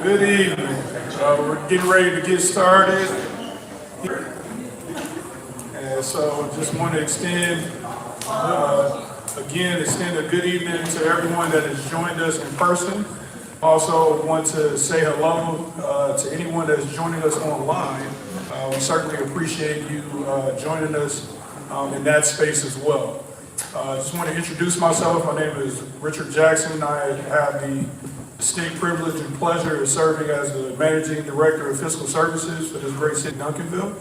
Good evening. We're getting ready to get started. And so just want to extend a good evening to everyone that has joined us in person. Also want to say hello to anyone that's joining us online. We certainly appreciate you joining us in that space as well. Just want to introduce myself. My name is Richard Jackson. I have the distinct privilege and pleasure of serving as the Managing Director of Fiscal Services for this great city, Duncanville.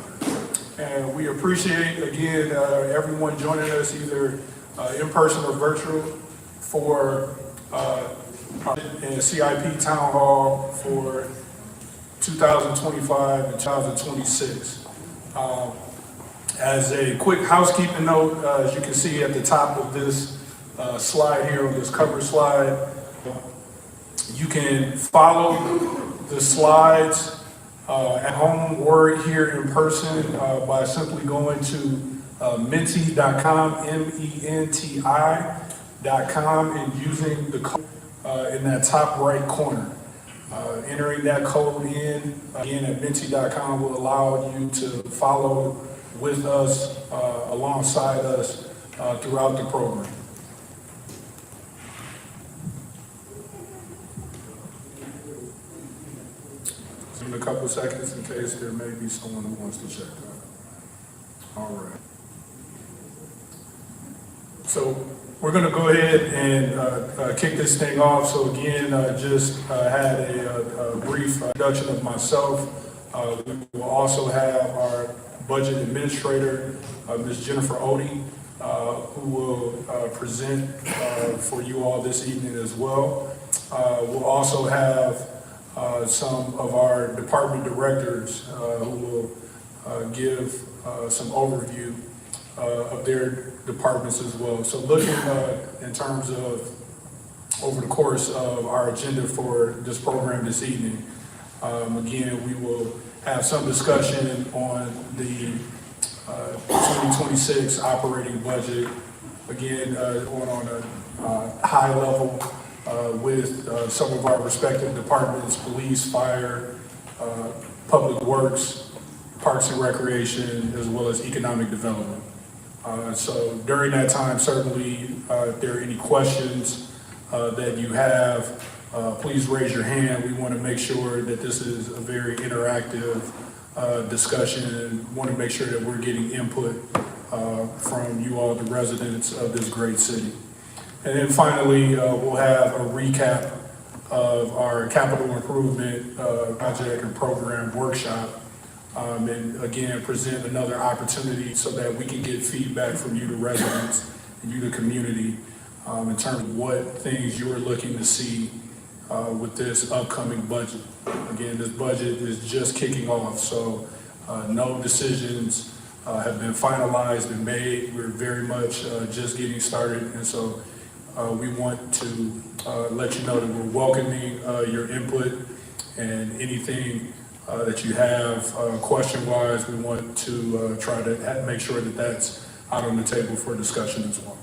And we appreciate, again, everyone joining us either in person or virtual for in CIP Town Hall for 2025 and 2026. As a quick housekeeping note, as you can see at the top of this slide here, on this cover slide, you can follow the slides at home or here in person by simply going to menti.com, MENTI.com, and using the code in that top right corner. Entering that code in, again, at menti.com will allow you to follow with us, alongside us throughout the program. In a couple seconds in case there may be someone who wants to check that. All right. So we're going to go ahead and kick this thing off. So again, just had a brief introduction of myself. We will also have our budget administrator, Ms. Jennifer Odie, who will present for you all this evening as well. We'll also have some of our department directors who will give some overview of their departments as well. So looking in terms of over the course of our agenda for this program this evening, again, we will have some discussion on the 2026 operating budget, again, on a high level with some of our respective departments: police, fire, public works, parks and recreation, as well as economic development. So during that time, certainly, if there are any questions that you have, please raise your hand. We want to make sure that this is a very interactive discussion, and want to make sure that we're getting input from you all, the residents of this great city. And then finally, we'll have a recap of our capital improvement project and program workshop. And again, present another opportunity so that we can get feedback from you, the residents, and you, the community, in terms of what things you are looking to see with this upcoming budget. Again, this budget is just kicking off, so no decisions have been finalized and made. We're very much just getting started, and so we want to let you know that we're welcoming your input, and anything that you have question-wise, we want to try to make sure that that's out on the table for discussion as well.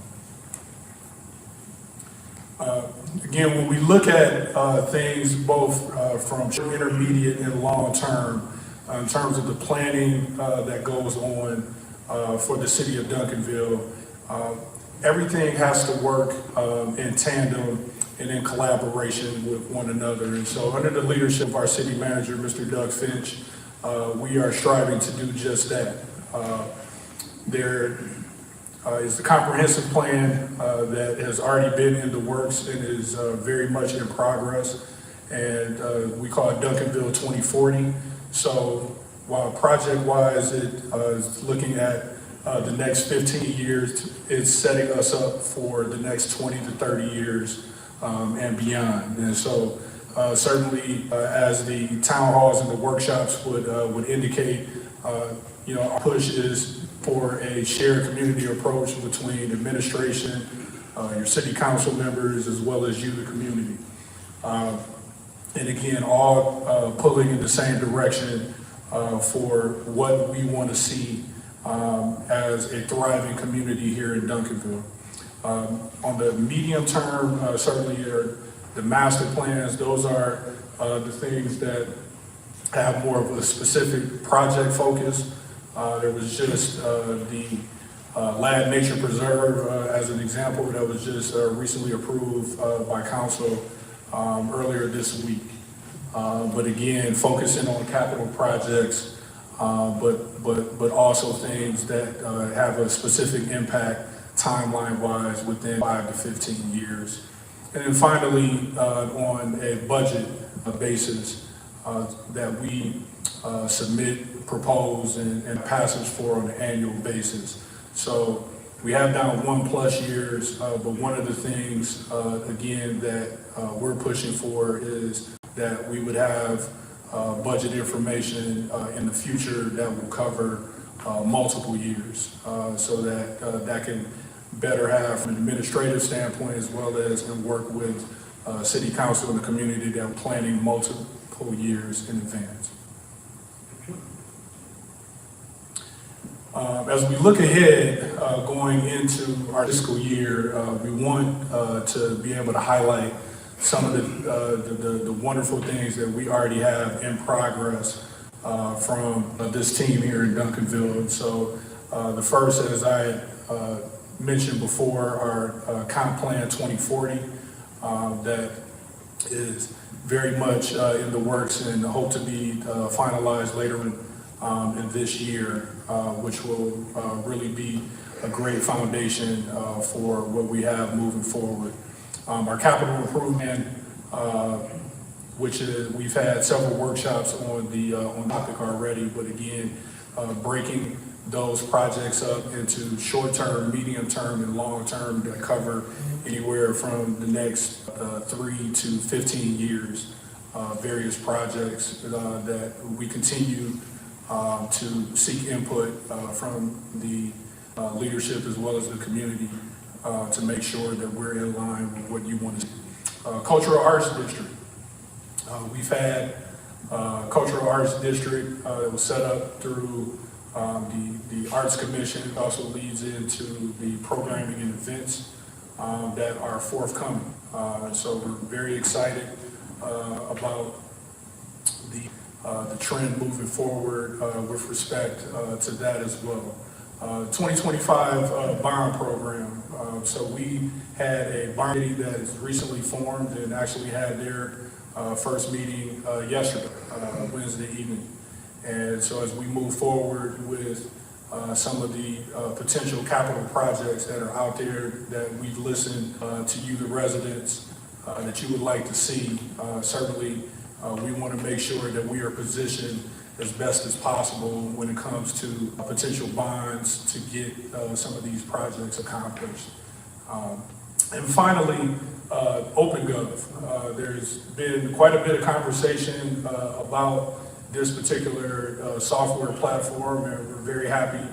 Again, when we look at things both from intermediate and long term, in terms of the planning that goes on for the city of Duncanville, everything has to work in tandem and in collaboration with one another. And so under the leadership of our city manager, Mr. Doug Finch, we are striving to do just that. There is a comprehensive plan that has already been in the works and is very much in progress. And we call it Duncanville 2040. So while project-wise it is looking at the next 15 years, it's setting us up for the next 20 to 30 years and beyond. And so certainly as the town halls and the workshops would indicate, our push is for a shared community approach between administration, your city council members, as well as you, the community. And again, all pulling in the same direction for what we want to see as a thriving community here in Duncanville. On the medium term, certainly there The master plans, those are the things that have more of a specific project focus. There was just the Lad Nature Preserve as an example that was just recently approved by council earlier this week. But again, focusing on capital projects, but also things that have a specific impact timeline-wise within 5 to 15 years. And then finally, on a budget basis that we submit, propose, and passage for on an annual basis. So we have down 1+ years, but one of the things, again, that we're pushing for is that we would have budget information in the future that will cover multiple years, so that that can better have from an administrative standpoint as well as and work with city council and the community that are planning multiple years in advance. As we look ahead going into our fiscal year, we want to be able to highlight some of the wonderful things that we already have in progress from this team here in Duncanville. And so the first, as I mentioned before, our comp plan 2040 that is very much in the works and hope to be finalized later in this year, which will really be a great foundation for what we have moving forward. Our capital improvement, which we've had several workshops on the topic already, but again, breaking those projects up into short-term, medium-term, and long-term that cover anywhere from the next 3 to 15 years. Various projects that we continue to seek input from the leadership as well as the community to make sure that we're in line with what you want to see. Cultural Arts District. We've had Cultural Arts District that was set up through the Arts Commission. It also leads into the programming and events that are forthcoming. So we're very excited about the trend moving forward with respect to that as well. 2025 bond program. So we had a bond committee that is recently formed and actually had their first meeting yesterday, Wednesday evening. And so as we move forward with some of the potential capital projects that are out there that we've listened to you, the residents, that you would like to see, certainly we want to make sure that we are positioned as best as possible when it comes to potential bonds to get some of these projects accomplished. And finally, OpenGov. There's been quite a bit of conversation about this particular software platform, and we're very happy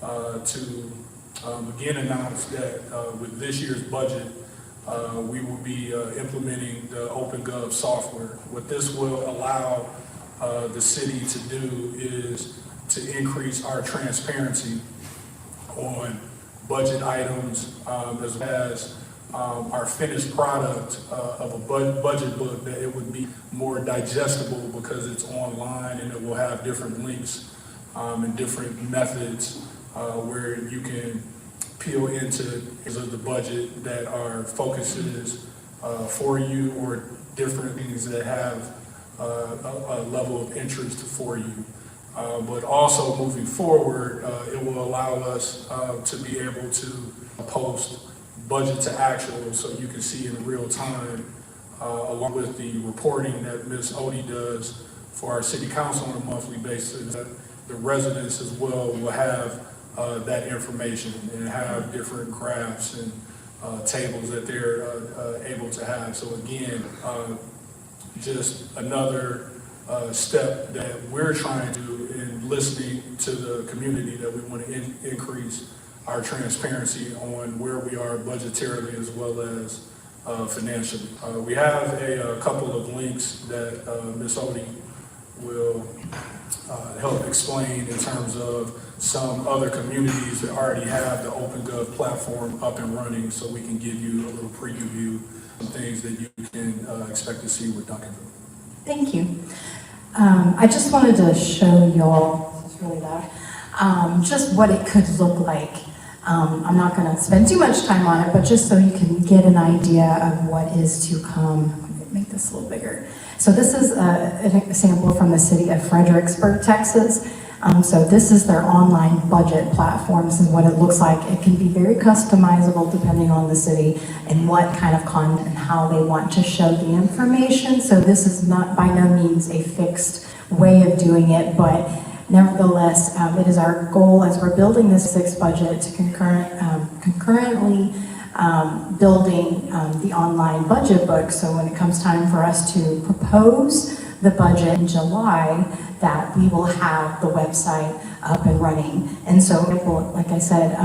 to again announce that with this year's budget, we will be implementing the OpenGov software. What this will allow the city to do is to increase our transparency on budget items as well as our finished product of a budget book, that it would be more digestible because it's online and it will have different links and different methods where you can peel into the budget that are focuses for you or different things that have a level of interest for you. But also moving forward, it will allow us to be able to post budget to actual so you can see in real time, along with the reporting that Ms. Odie does for our city council on a monthly basis, that the residents as well will have that information and have different graphs and tables that they're able to have. So again, just another step that we're trying to do in listening to the community, that we want to increase our transparency on where we are budgetarily as well as financially. We have a couple of links that Ms. Odie will help explain in terms of some other communities that already have the OpenGov platform up and running, so we can give you a little preview some things that you can expect to see with Duncanville. Thank you. I just wanted to show you all, this is really loud, just what it could look like. I'm not going to spend too much time on it, but just so you can get an idea of what is to come. Let me make this a little bigger. So this is an example from the city of Fredericksburg, Texas. So this is their online budget platform. This is what it looks like. It can be very customizable depending on the city and what kind of content and how they want to show the information. So this is not by no means a fixed way of doing it, but nevertheless, it is our goal as we're building this sixth budget to concurrently building the online budget book. So when it comes time for us to propose the budget in July, that we will have the website up and running. And so, like I said,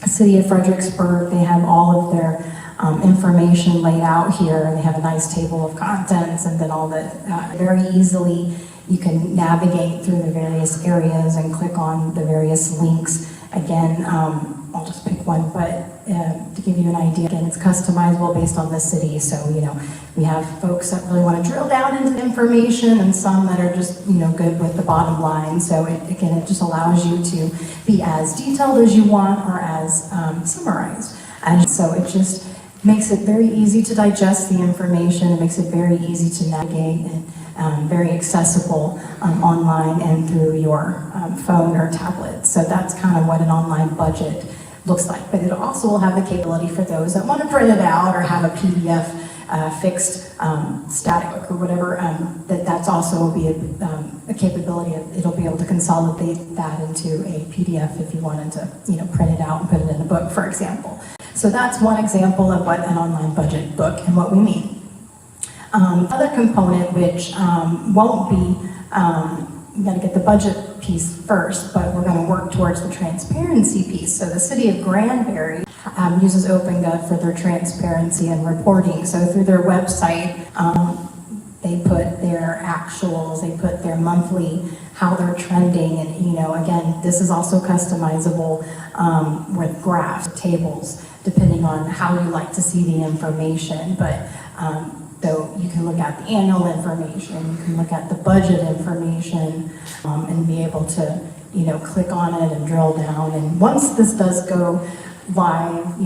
the city of Fredericksburg, they have all of their information laid out here, and they have a nice table of contents, and then all that very easily you can navigate through the various areas and click on the various links. Again, I'll just pick one, but to give you an idea, again, it's customizable based on the city. So, we have folks that really want to drill down into the information and some that are just, good with the bottom line. So it just allows you to be as detailed as you want or as summarized. And so it just makes it very easy to digest the information. It makes it very easy to navigate and very accessible online and through your phone or tablet. So that's kind of what an online budget looks like. But it also will have the capability for those that want to print it out or have a PDF fixed static or whatever, that's also will be a capability. It'll be able to consolidate that into a PDF if you wanted to, print it out and put it in a book, for example. So that's one example of what an online budget book and what we mean. Other component which won't be, we're going to get the budget piece first, but we're going to work towards the transparency piece. So the city of Granbury uses OpenGov for their transparency and reporting. So through their website, they put their actuals, they put their monthly, how they're trending, and again, this is also customizable with graphs, tables, depending on how you like to see the information. But so you can look at the annual information, you can look at the budget information, and be able to, click on it and drill down. And once this does go live,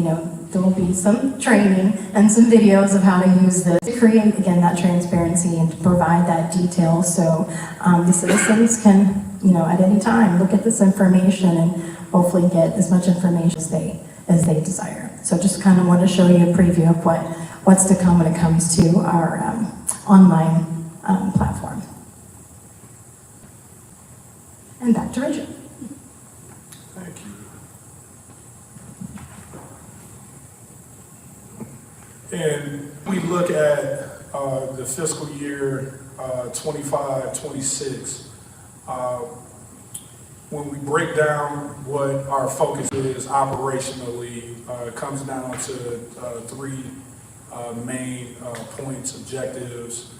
there will be some training and some videos of how to use this to create, again, that transparency and to provide that detail. So the citizens can, at any time look at this information and hopefully get as much information as they desire. So just kind of want to show you a preview of what's to come when it comes to our online platform. And back to Richard. Thank you. And we look at the fiscal year 25-26. When we break down what our focus is operationally, it comes down to three main points, objectives.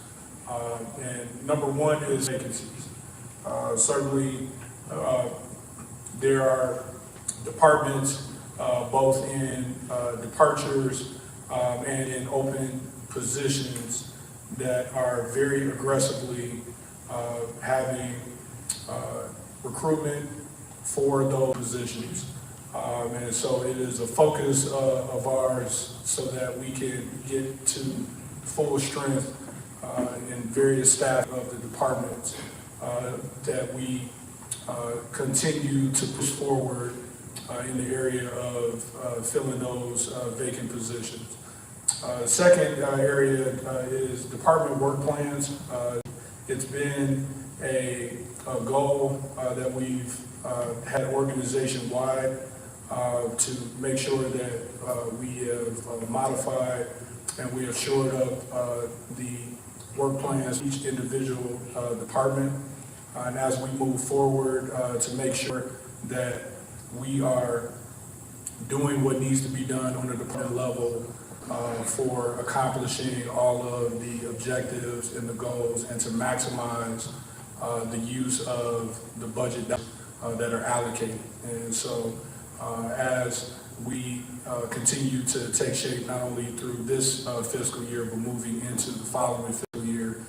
And number one is vacancies. Certainly, there are departments both in departures and in open positions that are very aggressively having recruitment for those positions. And so it is a focus of ours so that we can get to full strength in various staff of the departments, that we continue to push forward in the area of filling those vacant positions. The second area is department work plans. It's been a goal that we've had organization-wide to make sure that we have modified and we have shored up the work plans each individual department. And as we move forward to make sure that we are doing what needs to be done on the department level for accomplishing all of the objectives and the goals and to maximize the use of the budget that are allocated. And so as we continue to take shape not only through this fiscal year, but moving into the following fiscal year.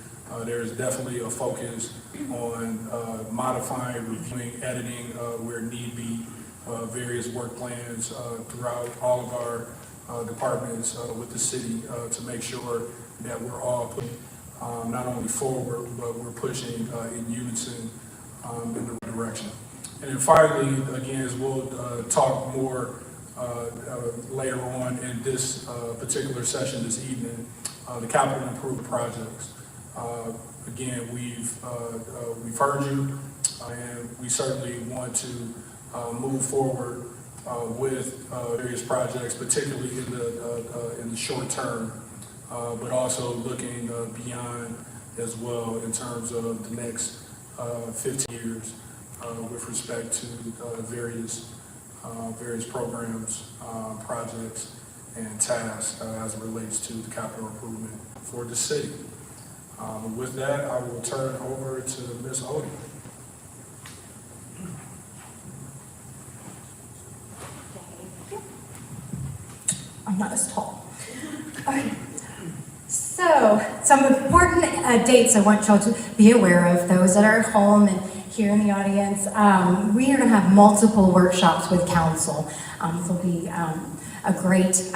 There is definitely a focus on modifying, reviewing, editing where need be, various work plans throughout all of our departments with the city to make sure that we're all putting not only forward, but we're pushing in unison in the right direction. And then finally, again, as we'll talk more later on in this particular session this evening, the capital improvement projects. Again, we've heard you, and we certainly want to move forward with various projects, particularly in the short term, but also looking beyond as well in terms of the next 15 years with respect to various programs, projects, and tasks as it relates to the capital improvement for the city. With that, I will turn over to Ms. Odie. I'm not as tall. Okay. So, some important dates I want y'all to be aware of, those that are at home and here in the audience. We are going to have multiple workshops with council. This will be a great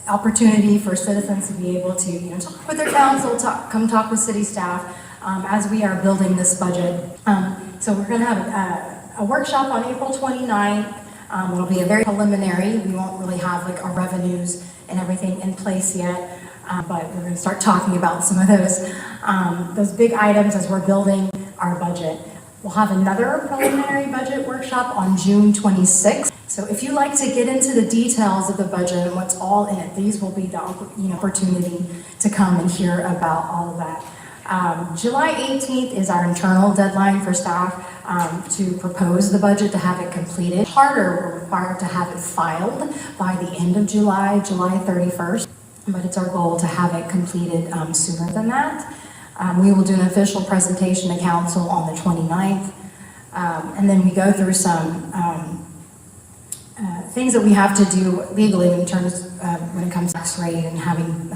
opportunity for citizens to be able to talk with their council, come talk with city staff as we are building this budget. So we're going to have a workshop on April 29th. It'll be a very preliminary. We won't really have like our revenues and everything in place yet, but we're going to start talking about some of those big items as we're building our budget. We'll have another preliminary budget workshop on June 26th. So if you like to get into the details of the budget and what's all in it, these will be the opportunity to come and hear about all of that. July 18th is our internal deadline for staff to propose the budget, to have it completed. Charter, we're required to have it filed by the end of July 31st, but it's our goal to have it completed sooner than that. We will do an official presentation to council on the 29th, and then we go through some things that we have to do legally in terms when it comes to tax rate and having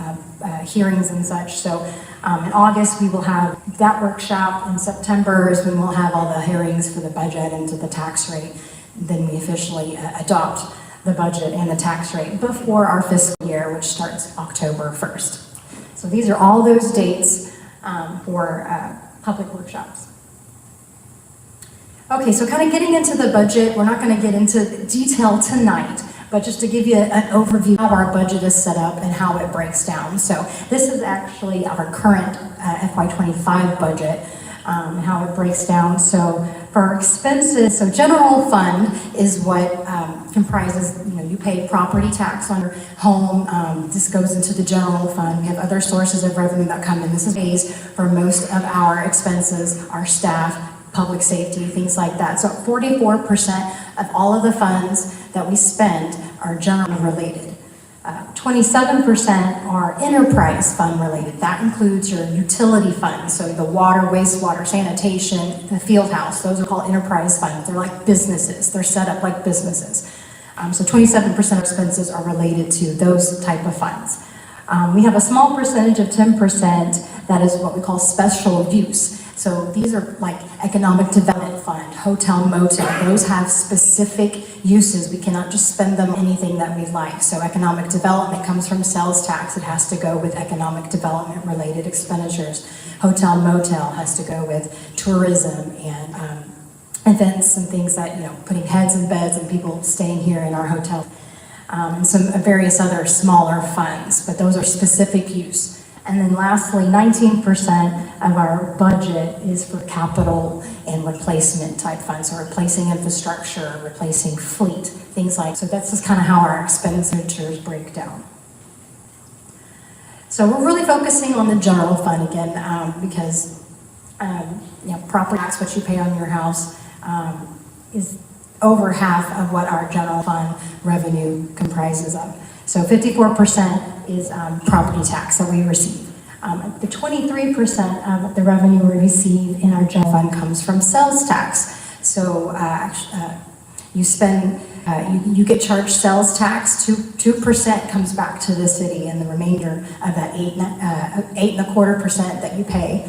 hearings and such. So in August, we will have that workshop. In September is when we'll have all the hearings for the budget and to the tax rate. Then we officially adopt the budget and the tax rate before our fiscal year, which starts October 1st. So these are all those dates for public workshops. Okay, so kind of getting into the budget, we're not going to get into detail tonight, but just to give you an overview of how our budget is set up and how it breaks down. So this is actually our current FY25 budget and how it breaks down. So for our expenses, so general fund is what comprises, you pay property tax on your home. This goes into the general fund. We have other sources of revenue that come in. This is pays for most of our expenses, our staff, public safety, things like that. So 44% of all of the funds that we spend are general related. 27% are enterprise fund related. That includes your utility funds, so the water, wastewater, sanitation, the field house. Those are called enterprise funds. They're like businesses. They're set up like businesses. So 27% of expenses are related to those type of funds. We have a small percentage of 10% that is what we call special use. So these are like economic development fund, hotel, motel. Those have specific uses. We cannot just spend them on anything that we like. So economic development comes from sales tax. It has to go with economic development related expenditures. Hotel, motel has to go with tourism and events and things that, putting heads in beds and people staying here in our hotel. And some various other smaller funds, but those are specific use. And then lastly, 19% of our budget is for capital and replacement type funds, so replacing infrastructure, replacing fleet, things like that. So that's just kind of how our expenditures break down. So we're really focusing on the general fund again because property tax, what you pay on your house, is over half of what our general fund revenue comprises of. So 54% is property tax that we receive. The 23% of the revenue we receive in our general fund comes from sales tax. So you spend you get charged sales tax. 2% comes back to the city, and the remainder of that 8.25% that you pay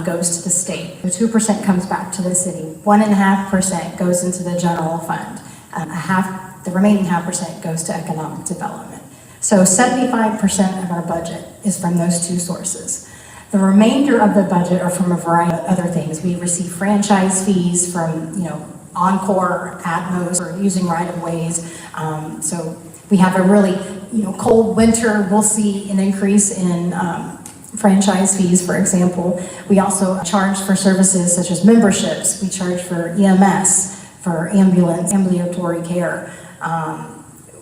goes to the state. The 2% comes back to the city. 1.5% goes into the general fund. The remaining 0.5% goes to economic development. So 75% of our budget is from those two sources. The remainder of the budget are from a variety of other things. We receive franchise fees from, Encore, Atmos, or using right-of-ways. So we have a really, cold winter. We'll see an increase in franchise fees, for example. We also charge for services such as memberships. We charge for EMS, for ambulatory care.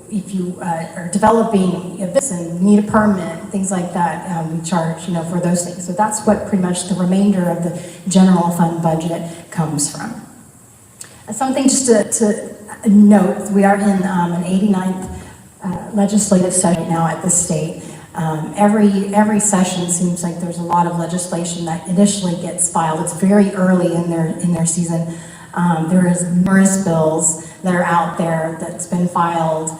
If you are developing a business and need a permit, things like that, we charge, for those things. So that's what pretty much the remainder of the general fund budget comes from. Something just to note, we are in an 89th legislative session right now at the state. Every session seems like there's a lot of legislation that initially gets filed. It's very early in their season. There is numerous bills that are out there that's been filed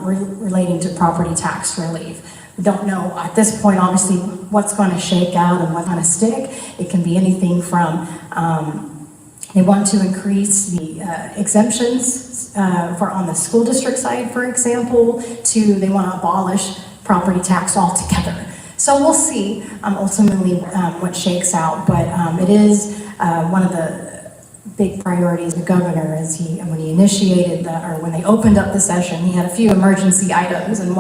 relating to property tax relief. We don't know at this point, obviously, what's going to shake out and what's going to stick. It can be anything from they want to increase the exemptions on the school district side, for example, to they want to abolish property tax altogether. So we'll see ultimately what shakes out, but it is one of the big priorities of the governor as when he initiated when they opened up the session, he had a few emergency items, and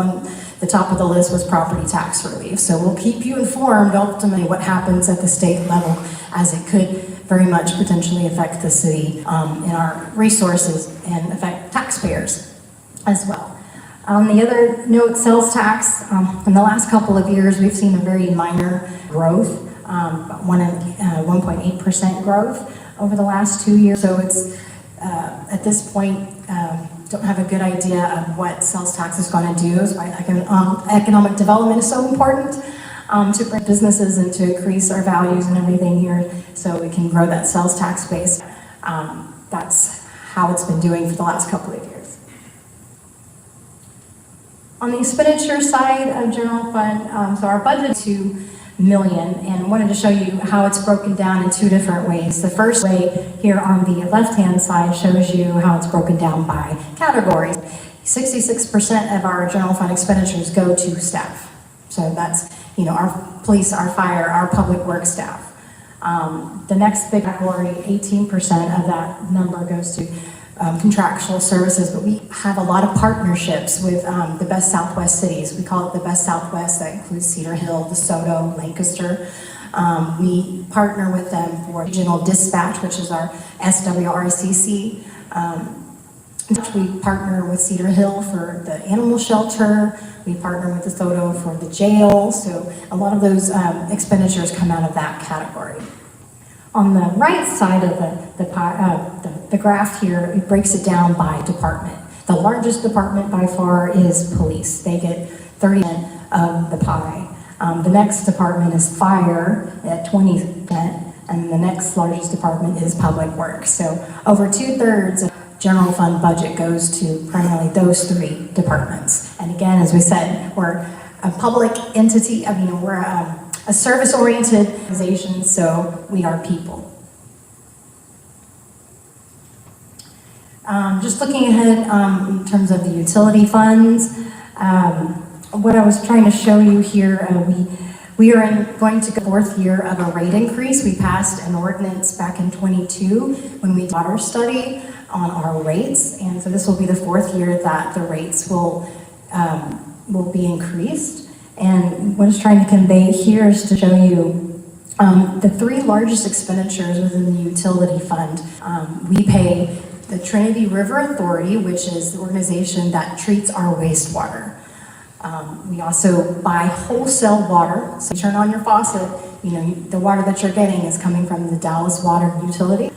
the top of the list was property tax relief. So we'll keep you informed ultimately what happens at the state level, as it could very much potentially affect the city in our resources and affect taxpayers as well. On the other note, sales tax, in the last couple of years, we've seen a very minor growth, 1.8% growth over the last 2 years. So it's, at this point, don't have a good idea of what sales tax is going to do. That's why economic development is so important to bring businesses and to increase our values and everything here so we can grow that sales tax base. That's how it's been doing for the last couple of years. On the expenditure side of general fund, so our budget is $2 million, and wanted to show you how it's broken down in two different ways. The first way here on the left-hand side shows you how it's broken down by categories. 66% of our general fund expenditures go to staff. So that's, our police, our fire, our public works staff. The next big category, 18% of that number goes to contractual services, but we have a lot of partnerships with the best Southwest cities. We call it the best Southwest. That includes Cedar Hill, DeSoto, Lancaster. We partner with them for regional dispatch, which is our SWRCC. We partner with Cedar Hill for the animal shelter. We partner with DeSoto for the jail. So a lot of those expenditures come out of that category. On the right side of the graph here, it breaks it down by department. The largest department by far is police. They get 30% of the pie. The next department is fire at 20%, and the next largest department is public works. So over 2/3 of general fund budget goes to primarily those three departments. And again, as we said, we're a public entity. We're a service-oriented organization, so we are people. Just looking ahead in terms of the utility funds, what I was trying to show you here, we are going to go fourth year of a rate increase. We passed an ordinance back in 22 when we did a water study on our rates, and so this will be the fourth year that the rates will be increased. And what I was trying to convey here is to show you the three largest expenditures within the utility fund. We pay the Trinity River Authority, which is the organization that treats our wastewater. We also buy wholesale water. So you turn on your faucet, the water that you're getting is coming from the Dallas Water Utility.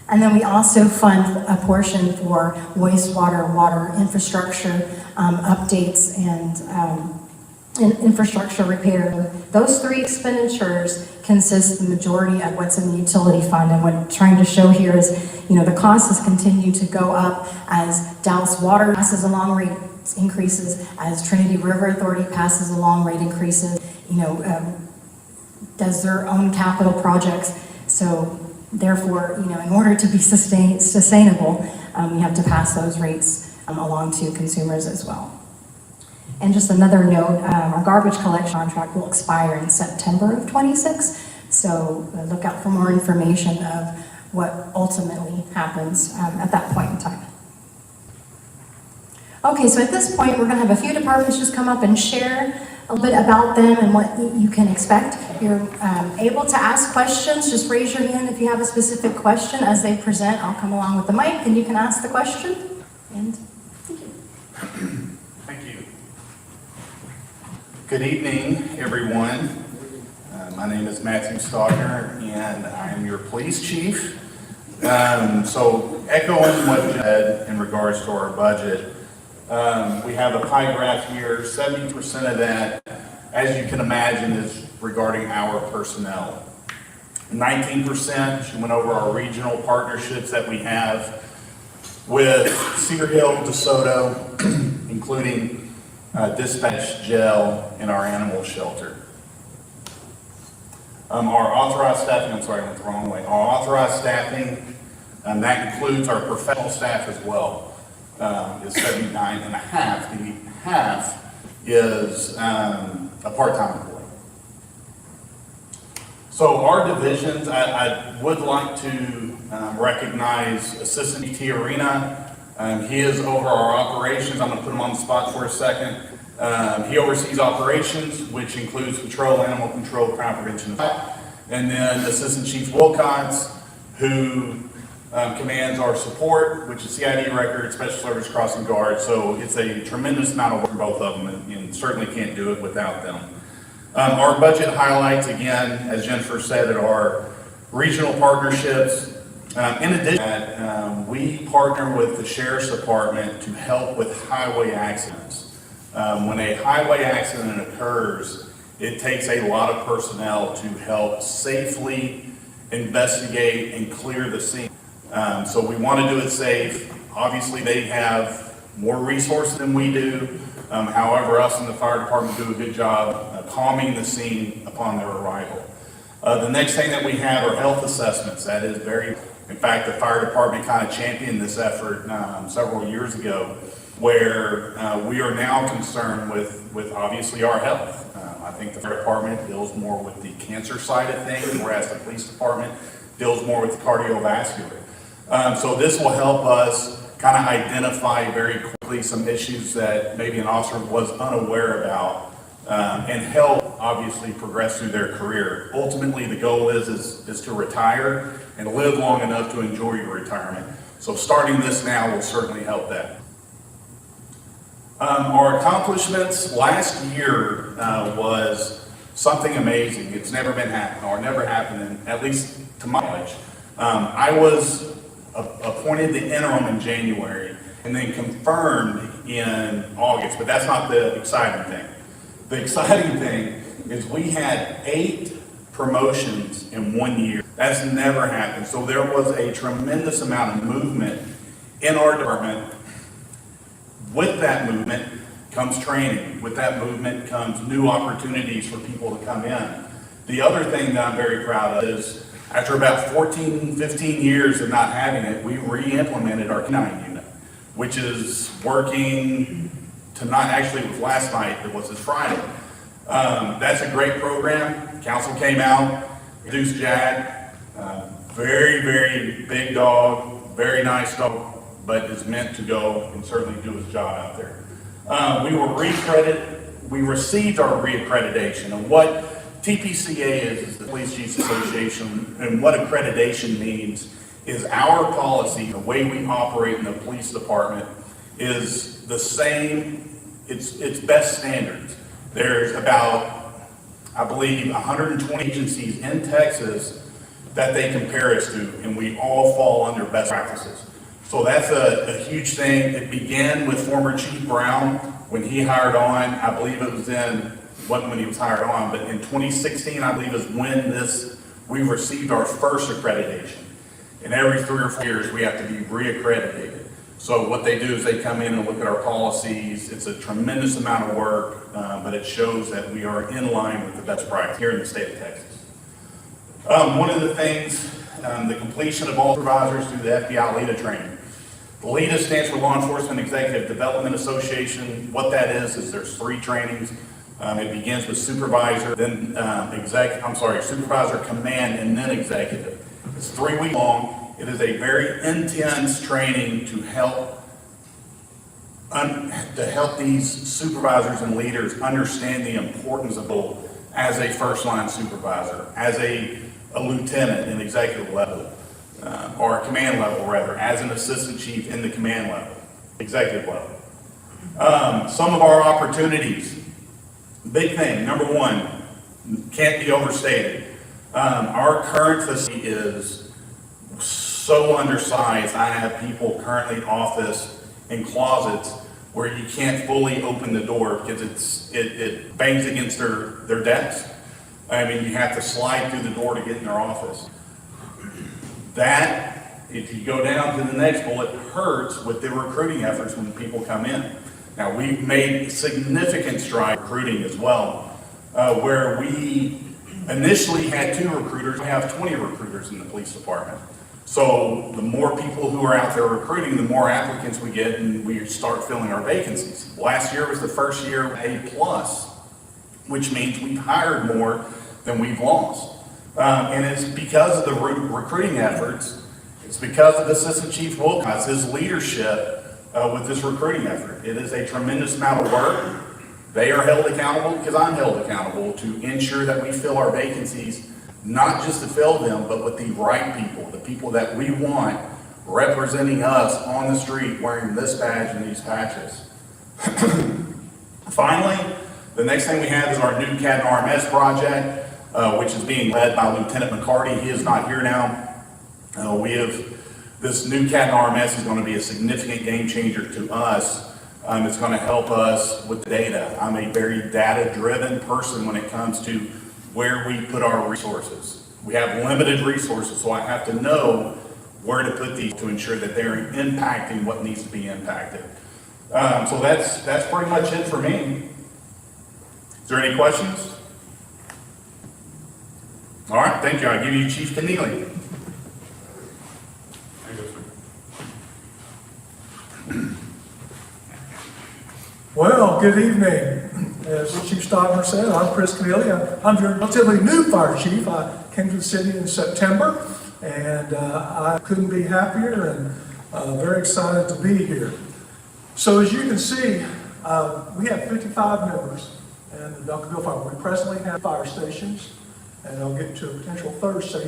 And then we also fund a portion for wastewater, water infrastructure updates, and infrastructure repair. Those three expenditures consist the majority of what's in the utility fund. And what I'm trying to show here is, the costs has continued to go up as Dallas Water passes along rate increases, as Trinity River Authority passes along rate increases, does their own capital projects. So therefore, in order to be sustainable, we have to pass those rates along to consumers as well. And just another note, our garbage collection contract will expire in September of 26. So look out for more information of what ultimately happens at that point in time. Okay, so at this point, we're going to have a few departments just come up and share a little bit about them and what you can expect. You're able to ask questions. Just raise your hand if you have a specific question as they present. I'll come along with the mic and you can ask the question. And thank you. Thank you. Good evening, everyone. My name is Matthew Stogner, and I am your police chief. So echoing what you said in regards to our budget, we have a pie graph here. 70% of that, as you can imagine, is regarding our personnel. 19%, she went over our regional partnerships that we have with Cedar Hill, DeSoto, including dispatch, jail, and our animal shelter. Our authorized staffing, I'm sorry, I went the wrong way. Our authorized staffing, that includes our professional staff as well, is 79 and a half. The half is a part-time employee. So our divisions, I would like to recognize Assistant ET Arena. He is over our operations. I'm going to put him on the spot for a second. He oversees operations, which includes patrol, animal control, crime prevention, and then Assistant Chief Wilcox, who commands our support, which is CID record, Special Service Crossing Guard. So it's a tremendous amount of work for both of them, and certainly can't do it without them. Our budget highlights, again, as Jennifer said, are regional partnerships. In addition to that, we partner with the Sheriff's Department to help with highway accidents. When a highway accident occurs, it takes a lot of personnel to help safely investigate and clear the scene. So we want to do it safe. Obviously, they have more resources than we do. However, us in the fire department do a good job calming the scene upon their arrival. The next thing that we have are health assessments. That is in fact, the fire department kind of championed this effort several years ago, where we are now concerned with obviously our health. I think the fire department deals more with the cancer side of things, whereas the police department deals more with the cardiovascular. So this will help us kind of identify very quickly some issues that maybe an officer was unaware about, and help obviously progress through their career. Ultimately, the goal is to retire and live long enough to enjoy your retirement. So starting this now will certainly help that. Our accomplishments last year was something amazing. It's never been happened, or never happened, at least to my knowledge. I was appointed the interim in January and then confirmed in August, but that's not the exciting thing. The exciting thing is we had 8 promotions in 1 year. That's never happened. So there was a tremendous amount of movement in our department. With that movement comes training. With that movement comes new opportunities for people to come in. The other thing that I'm very proud of is after about 14, 15 years of not having it, we re-implemented our K-9 unit, which is working tonight. Actually, it was last night. It was this Friday. That's a great program. Council came out, introduced Jack. Very, very big dog, very nice dog, but is meant to go and certainly do his job out there. We were re-accredited. We received our re-accreditation. And what TPCA is the Police Chiefs Association, and what accreditation means is our policy, the way we operate in the police department is the same, it's best standards. There's about, I believe, 120 agencies in Texas that they compare us to, and we all fall under best practices. So that's a huge thing. It began with former Chief Brown when he hired on, I believe it was in wasn't when he was hired on, but in 2016, I believe, is when we received our first accreditation. And every 3 or 4 years, we have to be reaccredited. So what they do is they come in and look at our policies. It's a tremendous amount of work, but it shows that we are in line with the best practice here in the state of Texas. One of the things, the completion of all supervisors through the FBI LEADA training. The LEADA stands for Law Enforcement Executive Development Association. What that is there's 3 trainings. It begins with supervisor, then supervisor, command, and then executive. It's 3 weeks long. It is a very intense training to help these supervisors and leaders understand the importance of role as a first line supervisor, as a lieutenant in executive level, or a command level rather, as an assistant chief in the command level, executive level. Some of our opportunities, big thing, number 1, can't be overstated. Our current facility is so undersized. I have people currently in office in closets where you can't fully open the door because it bangs against their desk. I mean, you have to slide through the door to get in their office. That, if you go down to the next bullet, hurts with the recruiting efforts when people come in. Now, we've made significant strides in recruiting as well, where we initially had 2 recruiters, we have 20 recruiters in the police department. So the more people who are out there recruiting, the more applicants we get, and we start filling our vacancies. Last year was the first year A+, which means we've hired more than we've lost. And it's because of the recruiting efforts. It's because of Assistant Chief Wilcox, his leadership with this recruiting effort. It is a tremendous amount of work. They are held accountable because I'm held accountable to ensure that we fill our vacancies, not just to fill them, but with the right people, the people that we want representing us on the street wearing this badge and these patches. Finally, the next thing we have is our new CAD and RMS project, which is being led by Lieutenant McCarty. He is not here now. This new CAD and RMS is going to be a significant game changer to us. It's going to help us with the data. I'm a very data-driven person when it comes to where we put our resources. We have limited resources, so I have to know where to put these to ensure that they're impacting what needs to be impacted. So that's pretty much it for me. Is there any questions? All right, thank you. I'll give you Chief Keneally. Well, good evening. As Chief Stockner said, I'm Chris Keneally. I'm your relatively new fire chief. I came to the city in September, and I couldn't be happier and very excited to be here. So as you can see, we have 55 members in the Duncanville Fire. We presently have 5 stations, and I'll get to a potential 3rd station.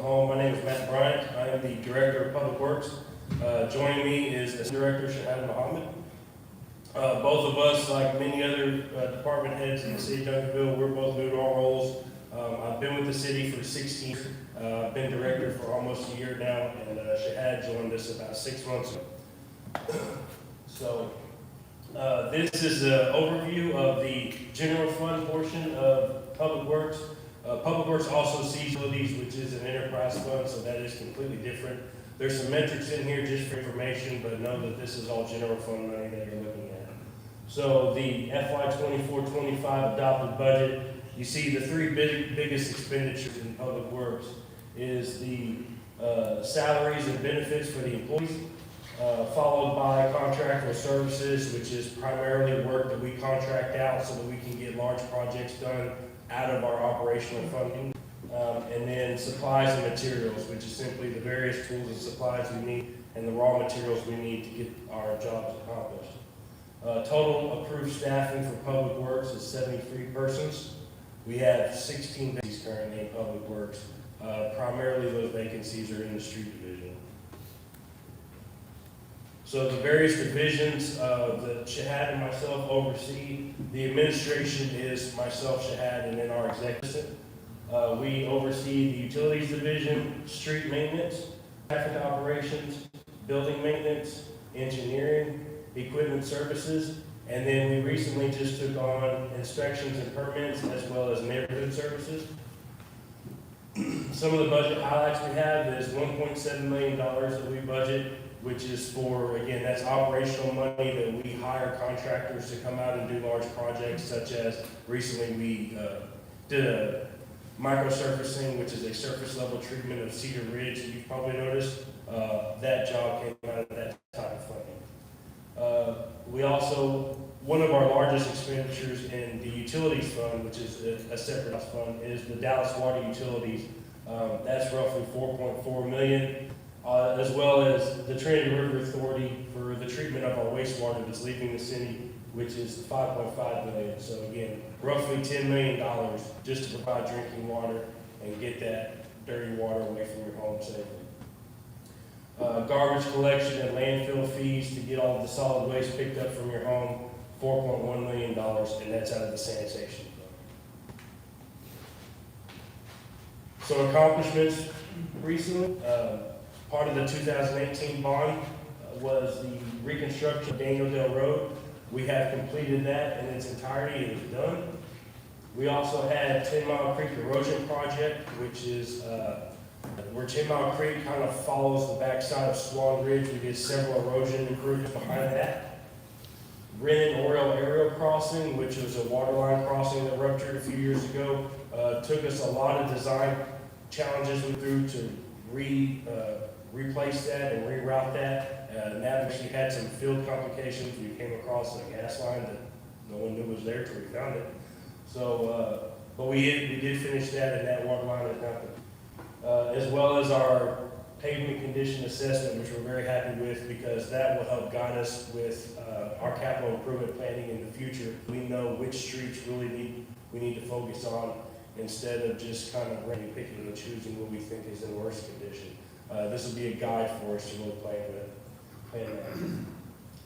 My name is Matt Bryant. I am the Director of Public Works. Joining me is Assistant Director Shahad Muhammad. Both of us, like many other department heads in the city of Duncanville, we're both new to our roles. I've been with the city for 16 years. I've been Director for almost a year now, and Shahad joined us about 6 months ago. So this is an overview of the general fund portion of Public Works. Public Works also sees utilities, which is an enterprise fund, so that is completely different. There's some metrics in here just for information, but know that this is all general fund money that you're looking at. So the FY 24-25 adopted budget, you see the 3 biggest expenditures in Public Works is the salaries and benefits for the employees, followed by contractual services, which is primarily work that we contract out so that we can get large projects done out of our operational funding, and then supplies and materials, which is simply the various tools and supplies we need and the raw materials we need to get our jobs accomplished. Total approved staffing for Public Works is 73 persons. We have 16 vacancies currently in Public Works. Primarily those vacancies are in the street division. So the various divisions that Shahad and myself oversee, the administration is myself, Shahad, and then our executive. We oversee the utilities division, street maintenance, traffic operations, building maintenance, engineering, equipment services, and then we recently just took on inspections and permits as well as neighborhood services. Some of the budget highlights we have is $1.7 million that we budget, which is for, again, that's operational money that we hire contractors to come out and do large projects, such as recently we did a microsurfacing, which is a surface level treatment of Cedar Ridge that you've probably noticed. That job came out of that type of funding. We also, one of our largest expenditures in the utilities fund, which is a separate fund, is the Dallas Water Utilities. That's roughly $4.4 million, as well as the Trinity River Authority for the treatment of our wastewater that's leaving the city, which is $5.5 million. So again, roughly $10 million just to provide drinking water and get that dirty water away from your home safely. Garbage collection and landfill fees to get all of the solid waste picked up from your home, $4.1 million, and that's out of the sanitation fund. So accomplishments recently, part of the 2018 bond was the reconstruction of Daniel Dale Road. We have completed that in its entirety. It is done. We also had 10 Mile Creek Erosion Project, which is where 10 Mile Creek kind of follows the backside of Swan Ridge. We did several erosion improvements behind that. Ren Oriole Aerial Crossing, which was a waterline crossing that ruptured a few years ago. Took us a lot of design challenges we threw to replace that and reroute that. And that actually had some field complications. We came across a gas line that no one knew was there till we found it. So, but we did finish that, and that water line is now as well as our pavement condition assessment, which we're very happy with because that will help guide us with our capital improvement planning in the future. We know which streets really we need to focus on instead of just kind of randomly picking and choosing what we think is in worst condition. This will be a guide for us to really plan that.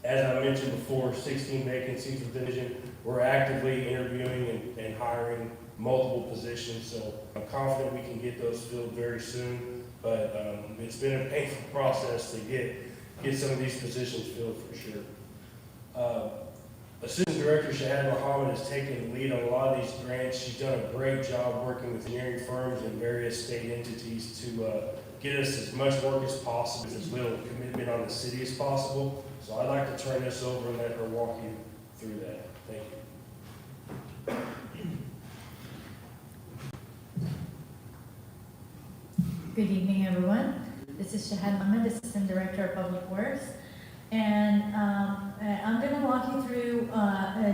As I mentioned before, 16 vacancies with the division. We're actively interviewing and hiring multiple positions, so I'm confident we can get those filled very soon. But it's been a painful process to get some of these positions filled for sure. Assistant Director Shahad Muhammad has taken the lead on a lot of these grants. She's done a great job working with engineering firms and various state entities to get us as much work as possible, with as little commitment on the city as possible. So I'd like to turn this over and let her walk you through that. Thank you. Good evening, everyone. This is Shahad Muhammad, Assistant Director of Public Works. And I'm going to walk you through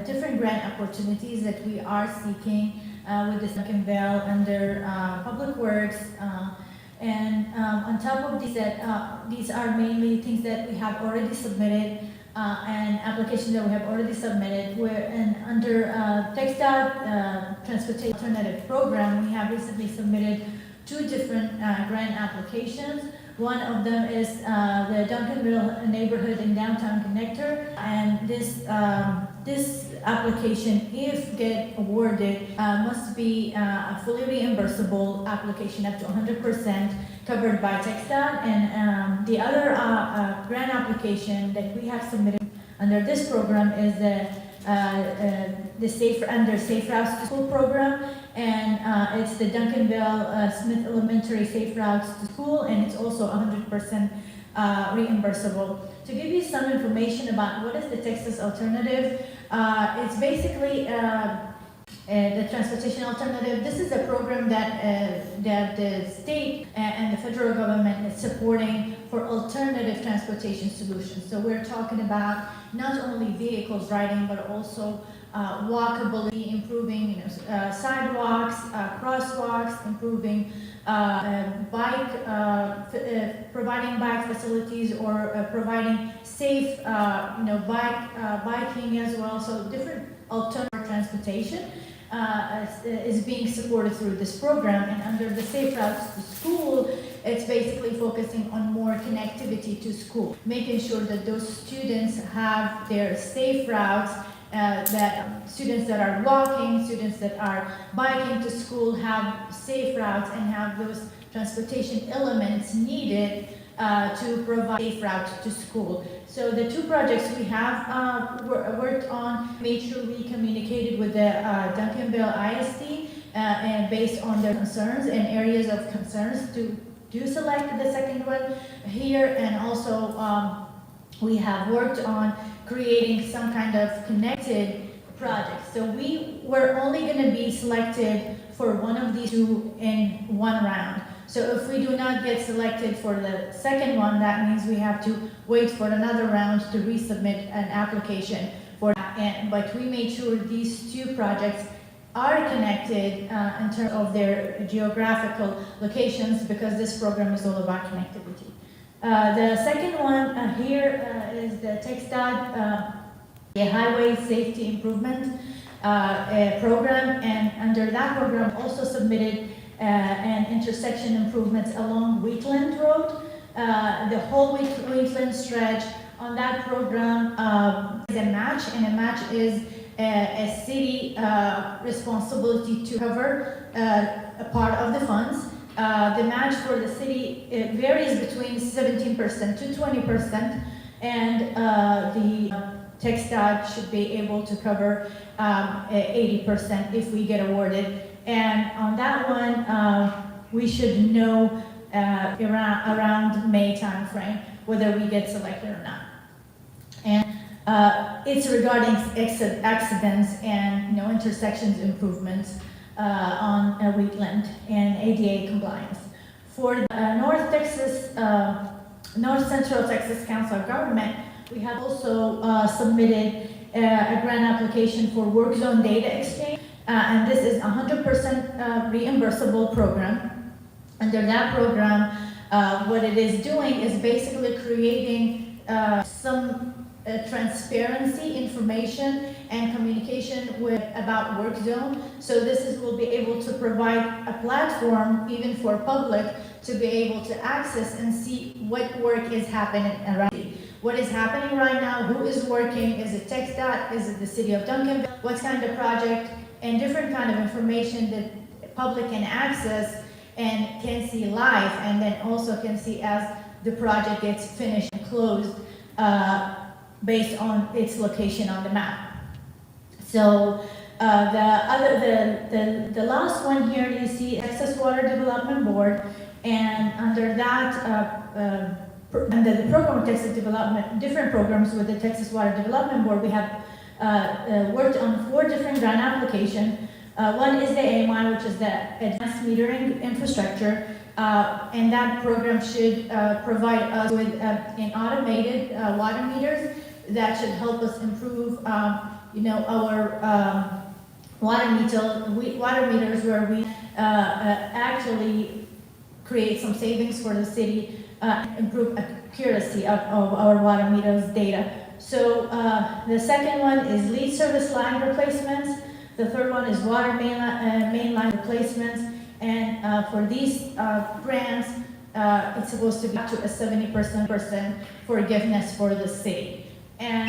different grant opportunities that we are seeking with the Duncanville under Public Works. On top of these, these are mainly things that we have already submitted and applications that we have already submitted. Under TxDOT Transportation Alternative Program, we have recently submitted 2 different grant applications. One of them is the Duncanville neighborhood and downtown connector, and this application, if get awarded, must be a fully reimbursable application up to 100% covered by TxDOT. And the other grant application that we have submitted under this program is the Safe Routes to School program, and it's the Duncanville Smith Elementary Safe Routes to School, and it's also 100% reimbursable. To give you some information about what is the Texas Alternative, it's basically the transportation alternative. This is a program that the state and the federal government is supporting for alternative transportation solutions. So we're talking about not only vehicles riding, but also walkability, improving sidewalks, crosswalks, improving providing bike facilities, or providing safe biking as well. So different alternative transportation is being supported through this program. And under the Safe Routes to School, it's basically focusing on more connectivity to school, making sure that those students have their safe routes that students that are walking, students that are biking to school have safe routes and have those transportation elements needed to provide safe route to school. So the two projects we have worked on, made sure we communicated with the Duncanville ISD and based on their concerns and areas of concerns to select the second one here, and also we have worked on creating some kind of connected project. So we were only going to be selected for one of these two in one round. So if we do not get selected for the second one, that means we have to wait for another round to resubmit an application for that. But we made sure these two projects are connected in terms of their geographical locations, because this program is all about connectivity. The second one here is the TxDOT a highway safety improvement program, and under that program also submitted an intersection improvements along Wheatland Road. The whole Wheatland stretch on that program is a match, and a match is a city responsibility to cover a part of the funds. The match for the city, it varies between 17% to 20%, and the TxDOT should be able to cover 80% if we get awarded. And on that one, we should know around May timeframe whether we get selected or not. And it's regarding accidents and intersections improvements on Wheatland and ADA compliance. For the North Central Texas Council of Government, we have also submitted a grant application for work zone data exchange, and this is 100% reimbursable program. Under that program, what it is doing is basically creating some transparency, information, and communication about work zone. So will be able to provide a platform even for public to be able to access and see what work is happening around. What is happening right now, who is working, is it TxDOT, is it the city of Duncanville, what kind of project, and different kind of information that public can access and can see live, and then also can see as the project gets finished and closed based on its location on the map. So the last one here you see Texas Water Development Board, and under that under the program of Texas Development, different programs with the Texas Water Development Board, we have worked on 4 different grant applications. One is the AMI, which is the Advanced Metering Infrastructure, and that program should provide us with an automated water meters that should help us improve, our water meters, where we actually create some savings for the city, improve accuracy of our water meters data. So the second one is lead service line replacements. The third one is water main line replacements. And for these grants, it's supposed to be up to a 70% forgiveness for the city. And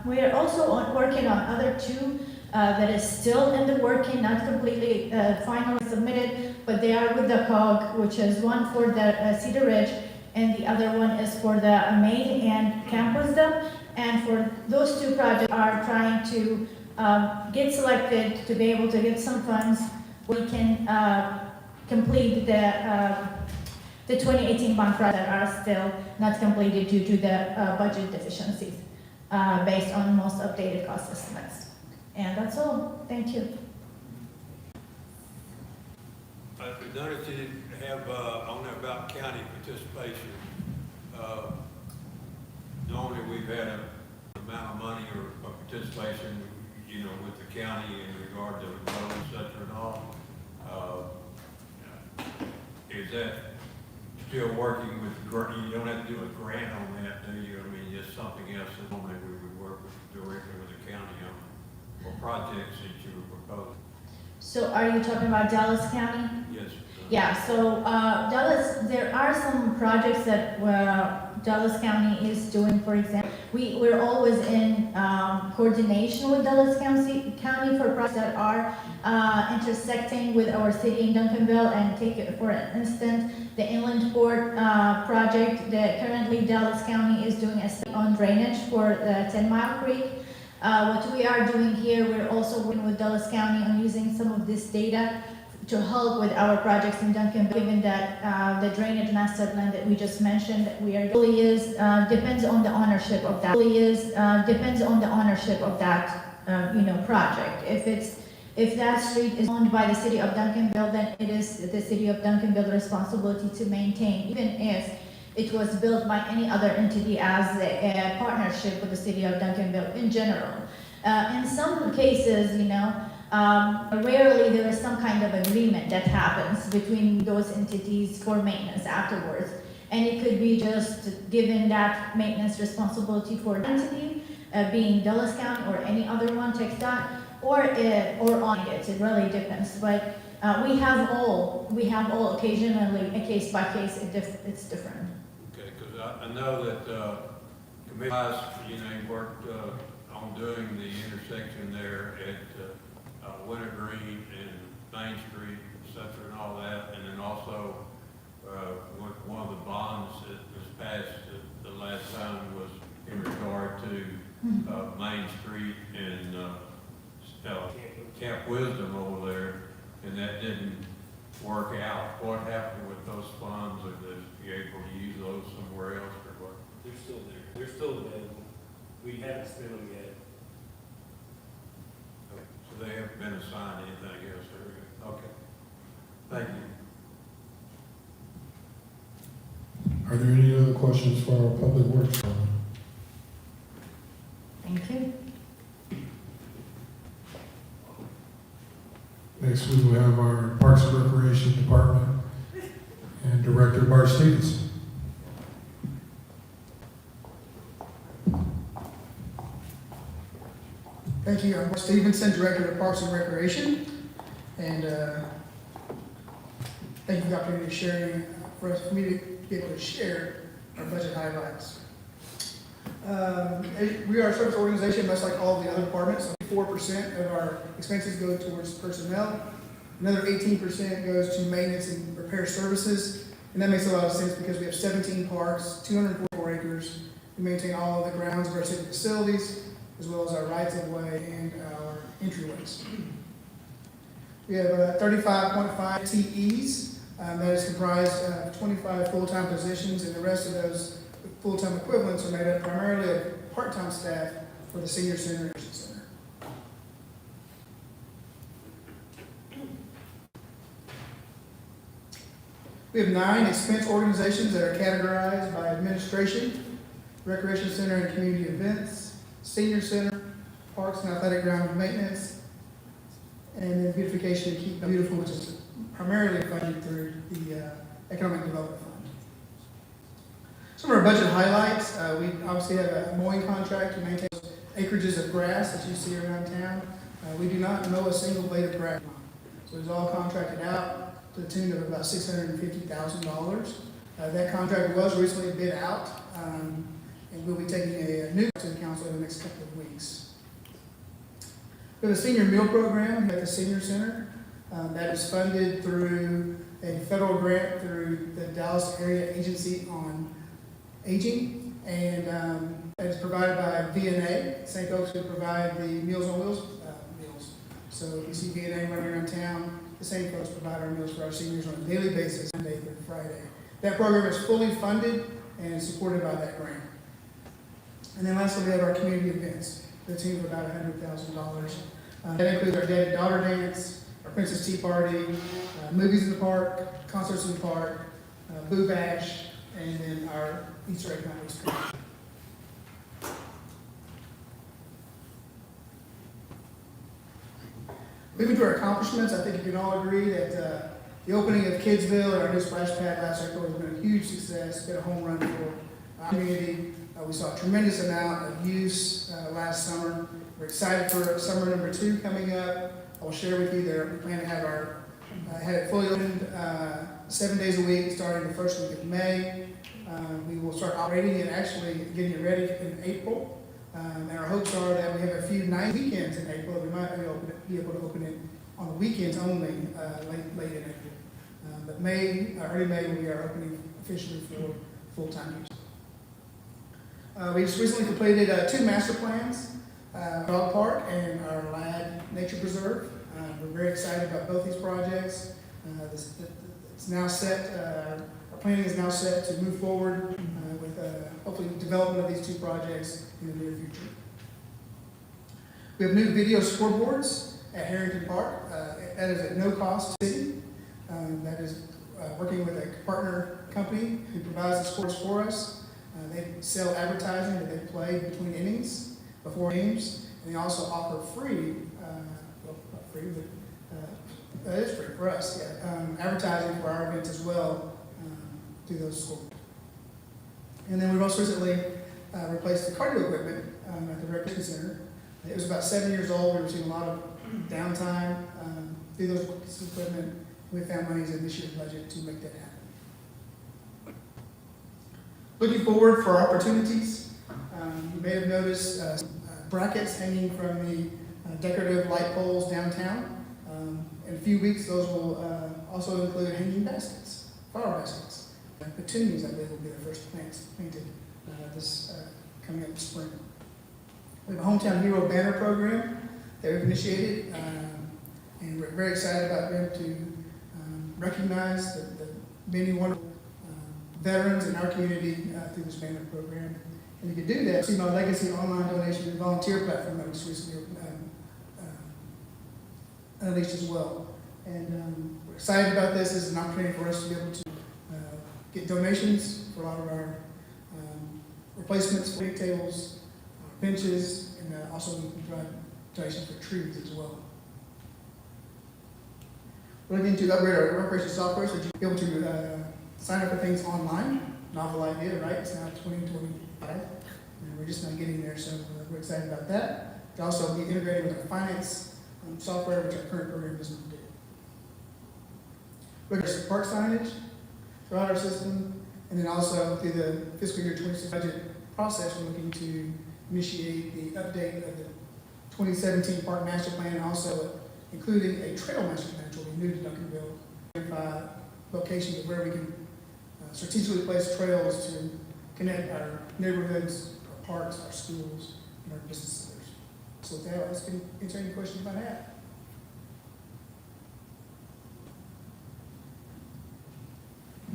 we are also working on other 2 that is still in the working, not completely finally submitted, but they are with the COG, which is one for the Cedar Ridge, and the other one is for the Main and Camp Wisdom. And for those 2 projects are trying to get selected to be able to get some funds. We can complete the 2018 bond projects that are still not completed due to the budget deficiencies based on most updated cost estimates. And that's all. Thank you. I've noticed you have on there about county participation. Normally we've had an amount of money or participation, with the county in regard to roads, et cetera, and all. Is that still working with, you don't have to do a grant on that, do you? I mean, just something else that normally we would work directly with the county on, or projects that you would propose. So are you talking about Dallas County? Yes. Yeah, so Dallas, there are some projects that Dallas County is doing, for example, we're always in coordination with Dulles County for projects that are intersecting with our city in Duncanville. And take it for instance, the Inland Port project that currently Dulles County is doing a study on drainage for 10 Mile Creek. What we are doing here, we're also working with Dulles County on using some of this data to help with our projects in Duncanville, given that the drainage master plan that we just mentioned, that we are really is depends on the ownership of that. Really is depends on the ownership of that project. If that street is owned by the city of Duncanville, then it is the city of Duncanville's responsibility to maintain, even if it was built by any other entity as a partnership with the city of Duncanville in general. In some cases, rarely there is some kind of agreement that happens between those entities for maintenance afterwards. And it could be just given that maintenance responsibility for the entity, being Dulles County or any other one, TxDOT, or on it. It really depends. But we have all occasionally, a case by case, it's different. Okay, because I know that committee, you worked on doing the intersection there at Wintergreen and Main Street, et cetera, and all that, and then also one of the bonds that was passed the last time was in regard to Main Street and Camp Wisdom over there, and that didn't work out. What happened with those funds? Are you able to use those somewhere else, or what? They're still there. They're still available. We haven't spent them yet. So they haven't been assigned anything else, or? Okay. Thank you. Are there any other questions for our Public Works? Thank you. Next, we will have our Parks and Recreation Department and Director Bart Stevenson. Thank you. I'm Bart Stevenson, Director of Parks and Recreation, and thank you for the opportunity to share for me to be able to share our budget highlights. We are a service organization, much like all the other departments. 4% of our expenses go towards personnel. Another 18% goes to maintenance and repair services, and that makes a lot of sense because we have 17 parks, 244 acres. We maintain all of the grounds of our city facilities, as well as our rights-of-way and our entryways. We have 35.5 TEs. That is comprised of 25 full-time positions, and the rest of those full-time equivalents are made up primarily of part-time staff for the Senior Center and Nursing Center. We have 9 expense organizations that are categorized by administration, recreation center and community events, senior center, parks and athletic ground maintenance, and then beautification and keep beautiful, which is primarily funded through the Economic Development Fund. Some of our budget highlights, we obviously have a mowing contract to maintain acreages of grass that you see around town. We do not mow a single blade of grass. So it's all contracted out to the tune of about $650,000. That contract was recently bid out, and we'll be taking a new to the council in the next couple of weeks. We have a senior meal program at the Senior Center that is funded through a federal grant through the Dallas Area Agency on Aging, and that is provided by VNA. St. Oaks will provide the Meals on Wheels meals. So if you see VNA running around town, the same folks provide our meals for our seniors on a daily basis, Monday through Friday. That program is fully funded and supported by that grant. And then lastly, we have our community events, the tune of about $100,000. That includes our Daddy-Daughter Dance, our Princess Tea Party, movies in the park, concerts in the park, Boo Bash, and then our Easter egg hunt experience. Moving to our accomplishments, I think you can all agree that the opening of Kidsville and our new splash pad last April has been a huge success. It's been a home run for our community. We saw a tremendous amount of use last summer. We're excited for summer number 2 coming up. I'll share with you that we plan to have had it fully opened 7 days a week starting the first week of May. We will start operating and actually getting it ready in April. And our hopes are that we have a few nice weekends in April. We might be able to open it on the weekends only, late in April. But early May will be our opening officially for full-time use. We just recently completed 2 master plans, dog park and our Ladd Nature Preserve. We're very excited about both these projects. It's now set, our planning is now set to move forward with hopefully development of these 2 projects in the near future. We have new video scoreboards at Harrington Park. That is at no cost to the city. That is working with a partner company who provides the scores for us. They sell advertising that they play between innings, before games, and they also offer free, well, not free, but it is free for us, yeah, advertising for our events as well through those scores. And then we've also recently replaced the cardio equipment at the recreation center. It was about 7 years old. We were seeing a lot of downtime through those pieces of equipment. We found monies in this year's budget to make that happen. Looking forward for opportunities, you may have noticed brackets hanging from the decorative light poles downtown. In a few weeks, those will also include hanging baskets, flower baskets. Petunias, I believe, will be the first plants planted coming up in spring. We have a Hometown Hero banner program that we've initiated, and we're very excited about them to recognize the many wonderful veterans in our community through this banner program. And you can do that. See my Legacy online donation and volunteer platform that was recently unleashed as well. And we're excited about this. This is an opportunity for us to be able to get donations for a lot of our replacements, for tables, benches, and also we can provide donations for trees as well. We're looking to upgrade our recreation software so that you'll be able to sign up for things online. Novel idea, right? It's now 2025, and we're just not getting there, so we're excited about that. It'll also be integrated with our finance software, which our current program does not do. We're going to park signage throughout our system, and then also through the fiscal year 26 budget process, we're looking to initiate the update of the 2017 Park Master Plan, and also including a trail master plan, which will be new to Duncanville, identify locations of where we can strategically place trails to connect our neighborhoods, our parks, our schools, and our business centers. So with that, let's answer any questions about that.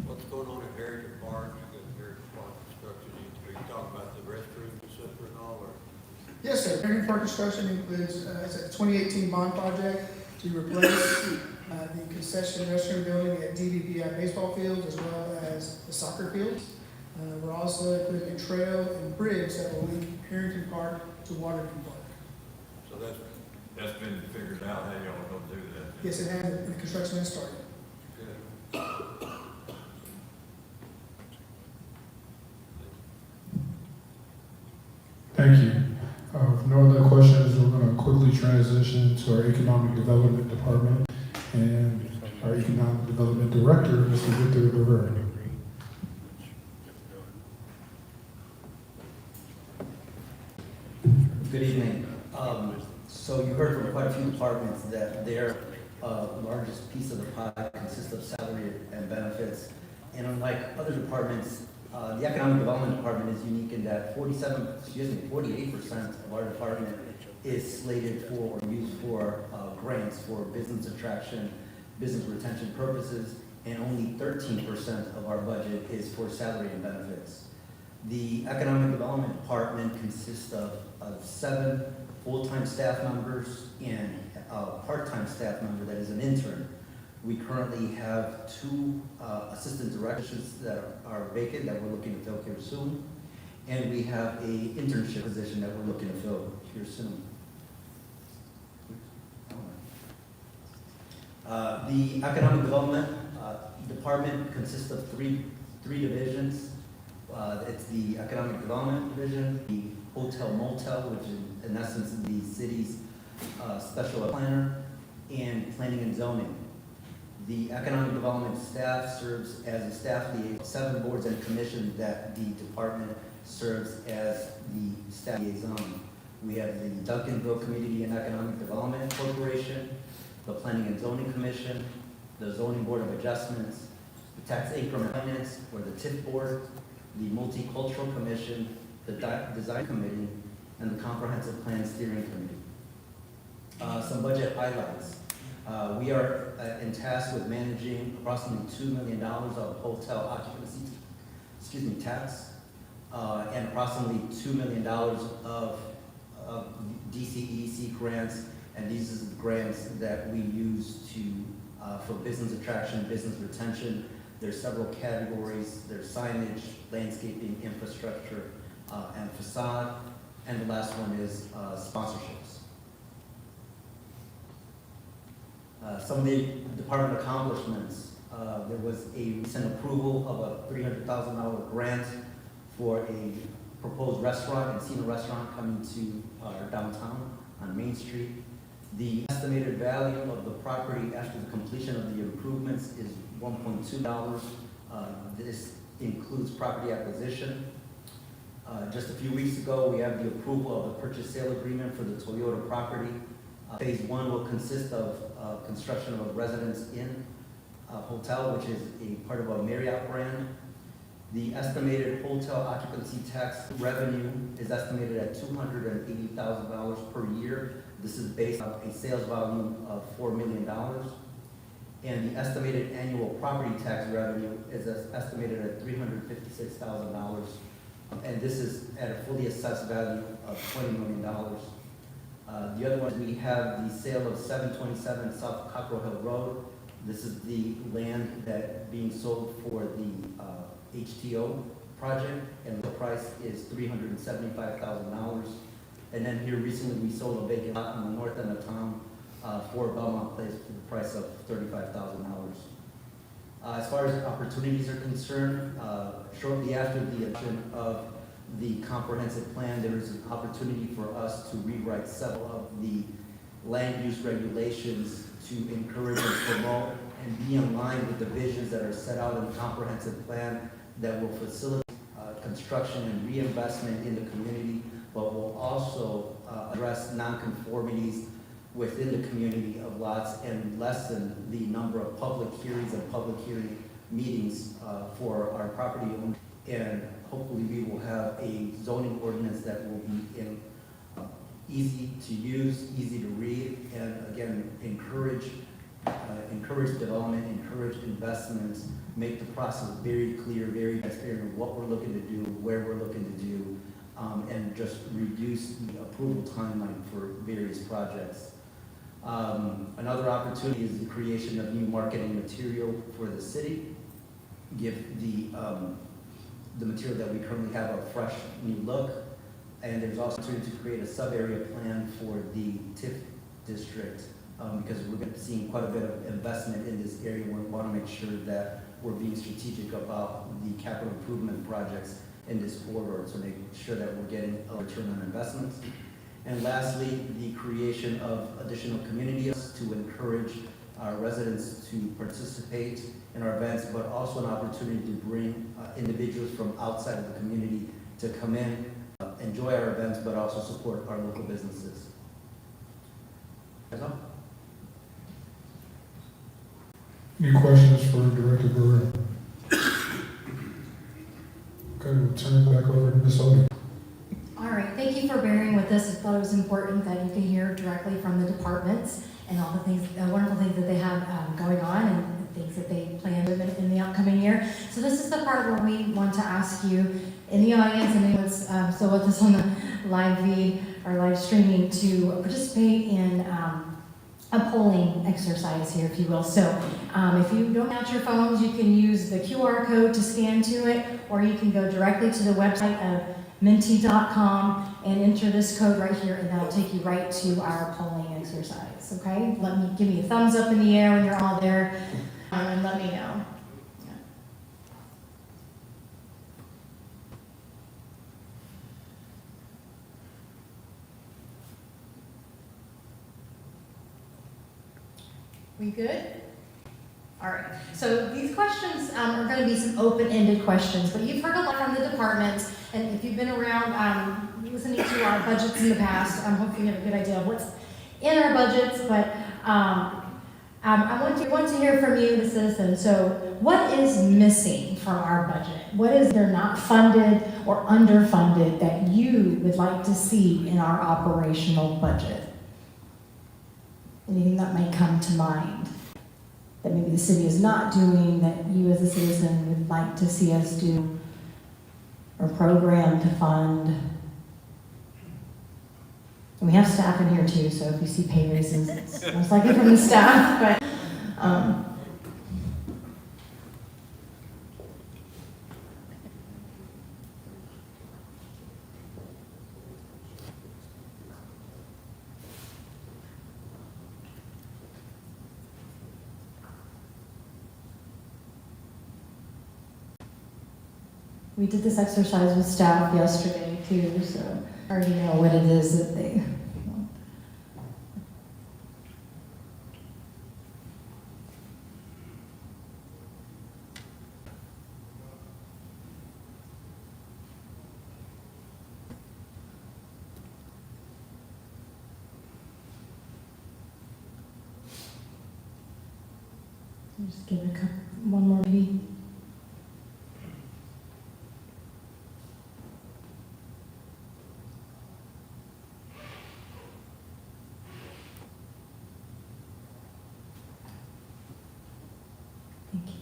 What's going on at Harrington Park? You got Harrington Park construction. Are you talking about the restrooms, et cetera, and all, or? Yes, sir. Harrington Park construction includes, it's a 2018 bond project to replace the concession restroom building at DVPI baseball fields as well as the soccer fields. We're also including a trail and bridge that will link Harrington Park to Waterview Park. So that's been figured out how y'all are gonna do that? Yes, it has, and the construction has started. Good. Thank you. If no other questions, we're going to quickly transition to our Economic Development Department and our Economic Development Director, Mr. Victor Rivera. Good evening. So you heard from quite a few departments that their largest piece of the pie consists of salary and benefits. And unlike other departments, the Economic Development Department is unique in that 48% of our department is slated for or used for grants for business attraction, business retention purposes, and only 13% of our budget is for salary and benefits. The Economic Development Department consists of 7 full-time staff members and a part-time staff member that is an intern. We currently have 2 assistant directors that are vacant that we're looking to fill here soon. And we have a internship position that we're looking to fill here soon. The Economic Development Department consists of three divisions. It's the Economic Development Division, the Hotel Motel, which is in essence the city's special planner, and planning and zoning. The economic development staff serves as a staff liaison, 7 boards and commissions that the department serves as the staff liaison. We have the Duncanville Community and Economic Development Corporation, the Planning and Zoning Commission, the Zoning Board of Adjustments, the Tax Increment Finance, or the TIF Board, the Multicultural Commission, the Design Committee, and the Comprehensive Plan Steering Committee. Some budget highlights. We are in task with managing approximately $2 million of hotel occupancy, tax, and approximately $2 million of DCEC grants, and these are the grants that we use to for business attraction, business retention. There's several categories. There's signage, landscaping, infrastructure, and facade. And the last one is sponsorships. Some of the department accomplishments. There was a recent approval of a $300,000 grant for a proposed restaurant, Encino restaurant, coming to our downtown on Main Street. The estimated value of the property after the completion of the improvements is $1.2 million. This includes property acquisition. Just a few weeks ago, we have the approval of the purchase sale agreement for the Toyota property. Phase 1 will consist of construction of a Residence Inn hotel, which is a part of a Marriott brand. The estimated hotel occupancy tax revenue is estimated at $280,000 per year. This is based on a sales volume of $4 million. And the estimated annual property tax revenue is estimated at $356,000. And this is at a fully assessed value of $20 million. The other one, we have the sale of 727 South Cockrell Hill Road. This is the land that being sold for the HTO project, and the price is $375,000. And then here recently, we sold a vacant lot on the north end of town for Belmont Place for the price of $35,000. As far as opportunities are concerned, shortly after the adoption of the comprehensive plan, there is an opportunity for us to rewrite several of the land use regulations to encourage and promote and be in line with the visions that are set out in the comprehensive plan that will facilitate construction and reinvestment in the community, but will also address nonconformities within the community of lots and lessen the number of public hearings and public hearing meetings for our property owners. And hopefully we will have a zoning ordinance that will be easy to use, easy to read, and again, encourage development, encourage investments, make the process very clear, very transparent of what we're looking to do, where we're looking to do, and just reduce the approval timeline for various projects. Another opportunity is the creation of new marketing material for the city. Give the material that we currently have a fresh new look. And there's also to create a sub-area plan for the TIF district because we're seeing quite a bit of investment in this area. We want to make sure that we're being strategic about the capital improvement projects in this corridor to make sure that we're getting a return on investments. And lastly, the creation of additional communities to encourage our residents to participate in our events, but also an opportunity to bring individuals from outside of the community to come in, enjoy our events, but also support our local businesses. That's all. Any questions for Director Brewer? Okay, we'll turn it back over to Ms. Odie. All right, thank you for bearing with us. I thought it was important that you can hear directly from the departments and all the things, wonderful things that they have going on and things that they plan in the upcoming year. So this is the part where we want to ask you in the audience and anyone's still with us on the live feed or live streaming to participate in a polling exercise here, if you will. So if you don't have your phones, you can use the QR code to scan to it, or you can go directly to the website of minty.com and enter this code right here, and that'll take you right to our polling exercise, okay? Give me a thumbs up in the air when you're all there, and let me know. Yeah. We good? All right, so these questions are going to be some open-ended questions, but you've heard a lot from the departments, and if you've been around listening to our budgets in the past, hopefully you have a good idea of what's in our budgets, but I want to hear from you, the citizens. So what is missing from our budget? What is there not funded or underfunded that you would like to see in our operational budget? Anything that may come to mind that maybe the city is not doing that you as a citizen would like to see us do, or program to fund? And we have staff in here too, so if you see pay raises, it's most likely from the staff, but we did this exercise with staff yesterday too, so I already know what it is that they want. Just give it one more maybe. Thank you.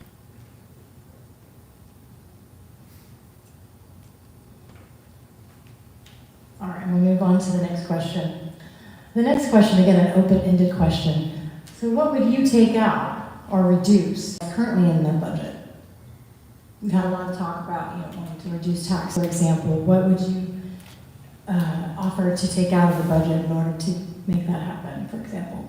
All right, we'll move on to the next question. The next question, again, an open-ended question. So what would you take out or reduce currently in the budget? We've had a lot of talk about, wanting to reduce tax, for example. What would you offer to take out of the budget in order to make that happen, for example?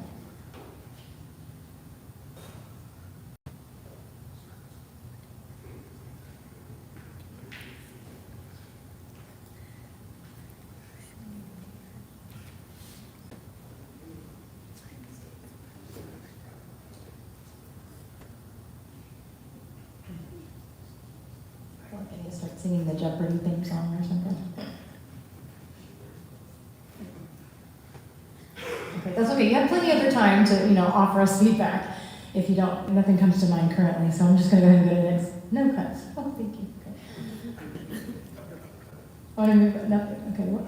I need to start singing the Jeopardy theme song or something. Okay, that's okay. You have plenty of other time to, offer us feedback if you don't, nothing comes to mind currently. So I'm just going to go ahead and go to the next. No cuts. Oh, thank you. Okay. I want to move, nothing. Okay, what?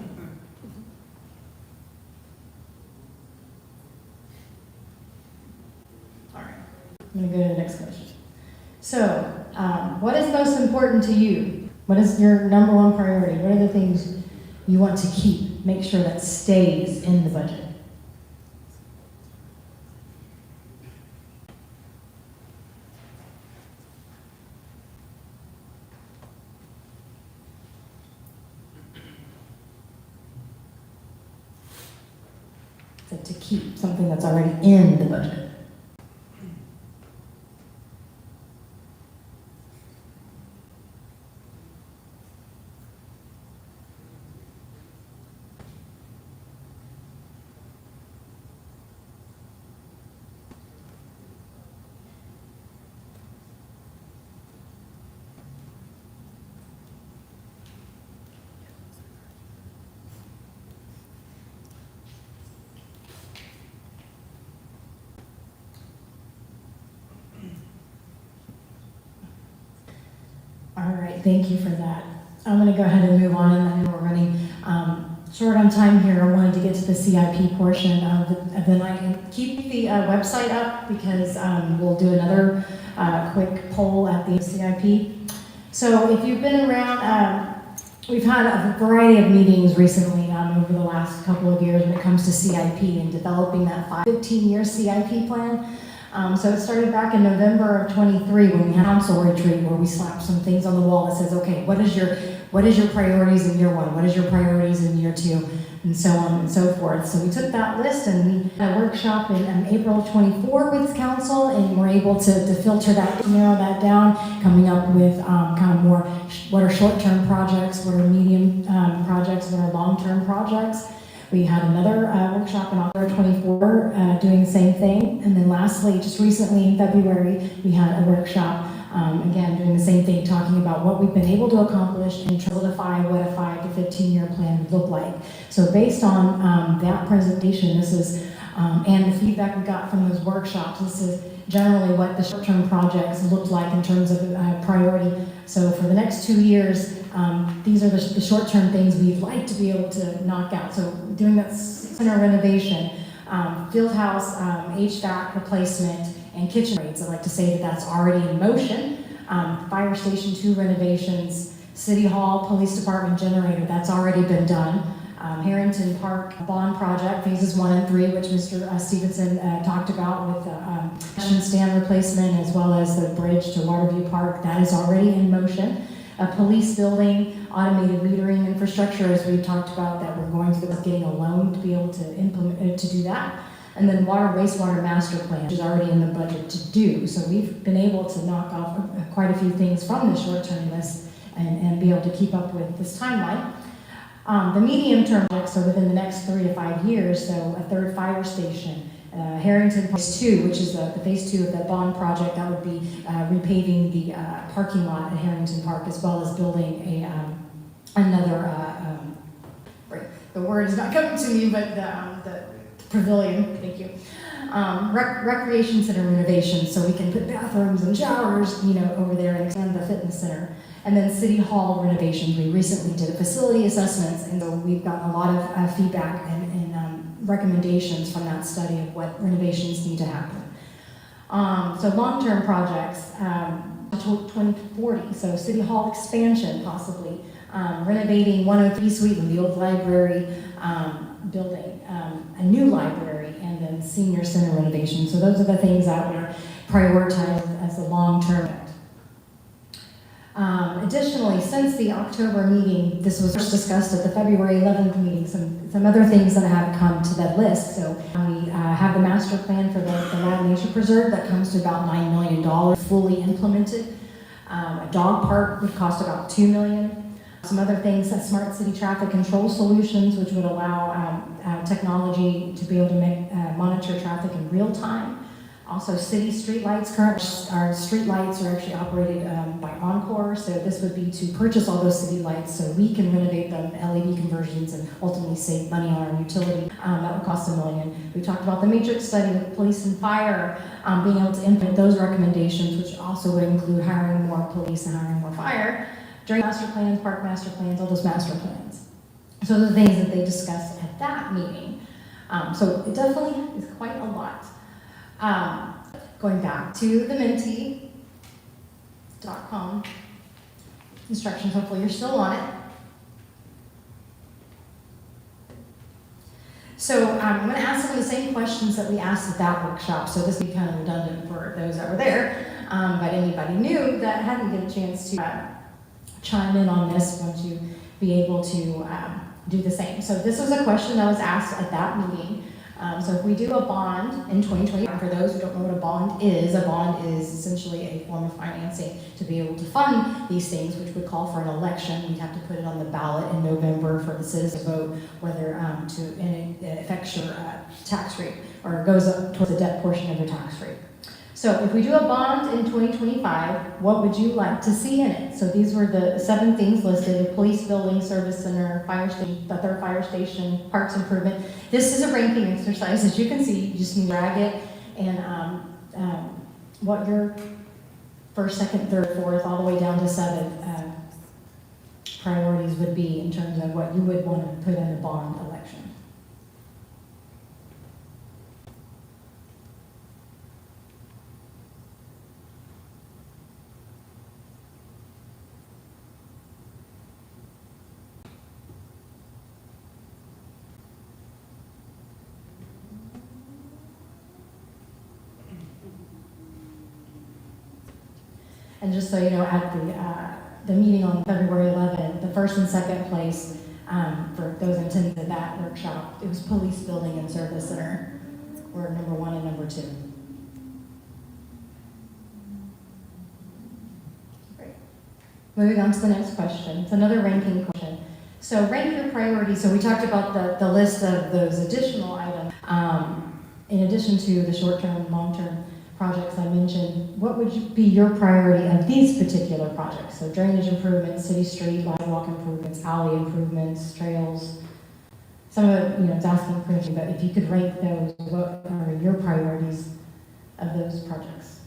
All right. I'm going to go to the next question. So, what is most important to you? What is your number one priority? What are the things you want to keep, make sure that stays in the budget? So to keep something that's already in the budget. All right, thank you for that. I'm going to go ahead and move on, and I know we're running short on time here. I wanted to get to the CIP portion of the night. And keep the website up because we'll do another quick poll at the CIP. So if you've been around, we've had a variety of meetings recently over the last couple of years when it comes to CIP and developing that 15-year CIP plan. So it started back in November of 23 when we had council retreat where we slapped some things on the wall that says, okay, what is your priorities in year one? What is your priorities in year two? And so on and so forth. So we took that list and we had a workshop in April of 24 with council, and we're able to filter that, narrow that down, coming up with kind of more, what are short-term projects, what are medium projects, what are long-term projects. We had another workshop in October 24 doing the same thing. And then lastly, just recently in February, we had a workshop, again, doing the same thing, talking about what we've been able to accomplish and solidify what a 5 to 15-year plan would look like. So based on that presentation, this is, and the feedback we got from those workshops, this is generally what the short-term projects looked like in terms of priority. So for the next 2 years, these are the short-term things we'd like to be able to knock out. So doing that center renovation, field house, HVAC replacement, and kitchen rates. I'd like to say that that's already in motion. Fire Station 2 renovations, City Hall, Police Department generator, that's already been done. Harrington Park bond project, phases 1 and 3, which Mr. Stevenson talked about with the concession stand replacement as well as the bridge to Waterview Park, that is already in motion. A police building, automated metering infrastructure, as we've talked about, that we're going through getting a loan to be able to implement, to do that. And then wastewater master plan, which is already in the budget to do. So we've been able to knock off quite a few things from the short-term list and be able to keep up with this timeline. The medium-term projects are within the next 3 to 5 years, so a third fire station, Harrington Phase 2, which is the Phase 2 of the bond project, that would be repaving the parking lot at Harrington Park, as well as building another, the word is not coming to me, but the pavilion, thank you. Recreation center renovation, so we can put bathrooms and showers, over there and expand the fitness center. And then City Hall renovations, we recently did a facility assessments, and so we've gotten a lot of feedback and recommendations from that study of what renovations need to happen. So long-term projects, 2040, so City Hall expansion possibly, renovating 103 Suite in the old library, building a new library, and then senior center renovation. So those are the things that we're prioritized as the long-term. Additionally, since the October meeting, this was first discussed at the February 11th meeting, some other things that have come to that list. So we have the master plan for the Wild Nature Preserve that comes to about $9 million fully implemented. A dog park would cost about $2 million. Some other things, smart city traffic control solutions, which would allow technology to be able to monitor traffic in real time. Also, city streetlights. Our streetlights are actually operated by Encore, so this would be to purchase all those city lights so we can renovate them, LED conversions, and ultimately save money on our utility. That would cost $1 million. We talked about the matrix study with police and fire, being able to implement those recommendations, which also would include hiring more police and hiring more fire. Drain master plans, park master plans, all those master plans. So those are the things that they discussed at that meeting. So it definitely is quite a lot. Going back to the Menti.com instructions, hopefully you're still on it. So I'm going to ask some of the same questions that we asked at that workshop, so this will be kind of redundant for those that were there, but anybody new that hadn't get a chance to chime in on this, want to be able to do the same. So this was a question that was asked at that meeting. So if we do a bond in 2020, for those who don't know what a bond is essentially a form of financing to be able to fund these things, which would call for an election. We'd have to put it on the ballot in November for the citizens to vote whether it affects your tax rate or goes up towards the debt portion of your tax rate. So if we do a bond in 2025, what would you like to see in it? So these were the 7 things listed: police building, service center, fire station, the third fire station, parks improvement. This is a ranking exercise. As you can see, you just need to drag it and what your first, second, third, fourth, all the way down to 7 priorities would be in terms of what you would want to put in a bond election. And just so you know, at the meeting on February 11th, the first and second place for those attending that workshop, it was police building and service center were number 1 and number 2. Great. Moving on to the next question. It's another ranking question. So rank your priorities. So we talked about the list of those additional items. In addition to the short-term, long-term projects I mentioned, what would be your priority of these particular projects? So drainage improvements, city street, sidewalk improvements, alley improvements, trails. Some of it, it's asking question, but if you could rank those, what are your priorities of those projects?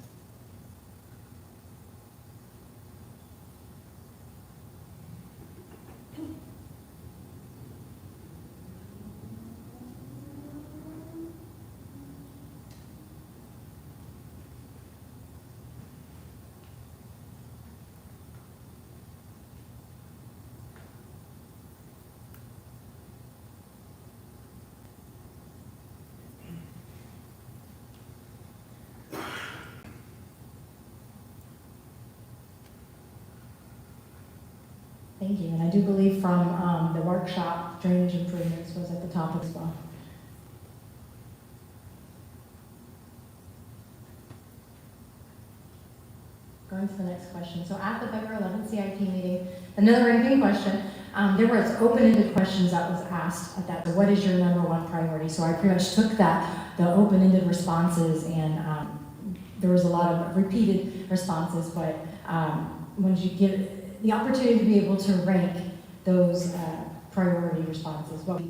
Thank you, and I do believe from the workshop, drainage improvements was at the top as well. Going to the next question. So at the February 11th CIP meeting, another ranking question, there was open-ended questions that was asked at that. What is your number one priority? So I pretty much took that, the open-ended responses, and there was a lot of repeated responses, but when you give the opportunity to be able to rank those priority responses, what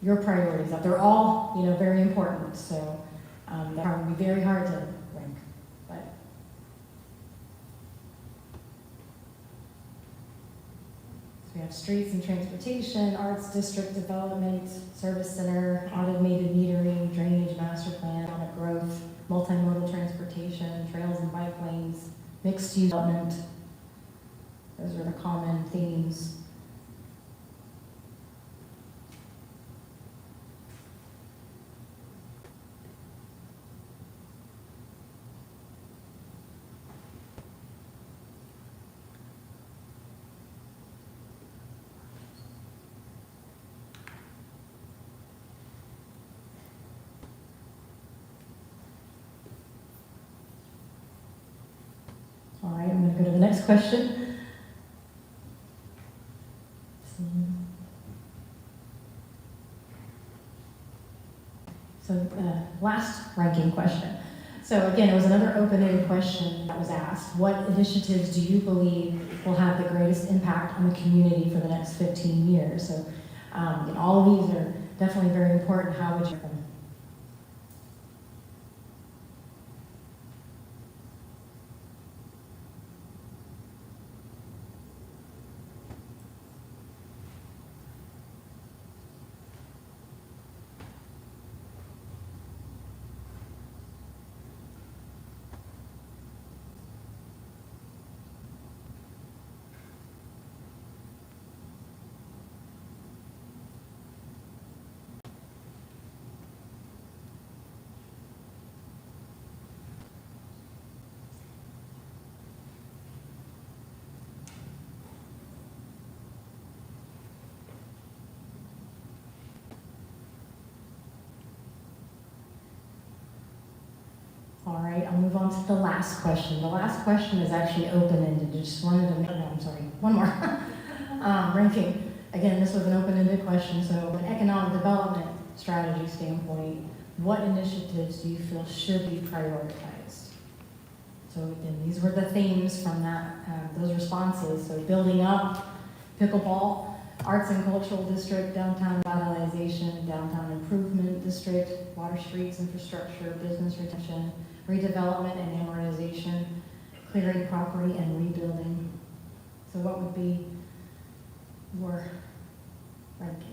your priorities are. They're all, very important, so that would be very hard to rank. But so we have streets and transportation, arts district development, service center, automated metering, drainage master plan, economic growth, multimodal transportation, trails and bike lanes, mixed use development. Those are the common themes. All right, I'm going to go to the next question. So last ranking question. So again, it was another open-ended question that was asked. What initiatives do you believe will have the greatest impact on the community for the next 15 years? So and all of these are definitely very important. How would you? All right, I'll move on to the last question. The last question is actually open-ended. Just wanted to make, no, I'm sorry, one more. Ranking. Again, this was an open-ended question. So from an economic development strategy standpoint, what initiatives do you feel should be prioritized? So again, these were the themes from that, those responses. So building up pickleball, arts and cultural district, downtown revitalization, downtown improvement district, water streets infrastructure, business retention, redevelopment and amortization, clearing property and rebuilding. So what would be your ranking?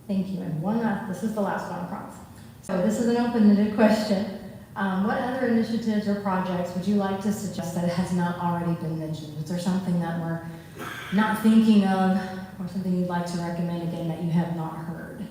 Thank you. And one last, this is the last one, I promise. So this is an open-ended question. What other initiatives or projects would you like to suggest that has not already been mentioned? Is there something that we're not thinking of, or something you'd like to recommend again that you have not heard?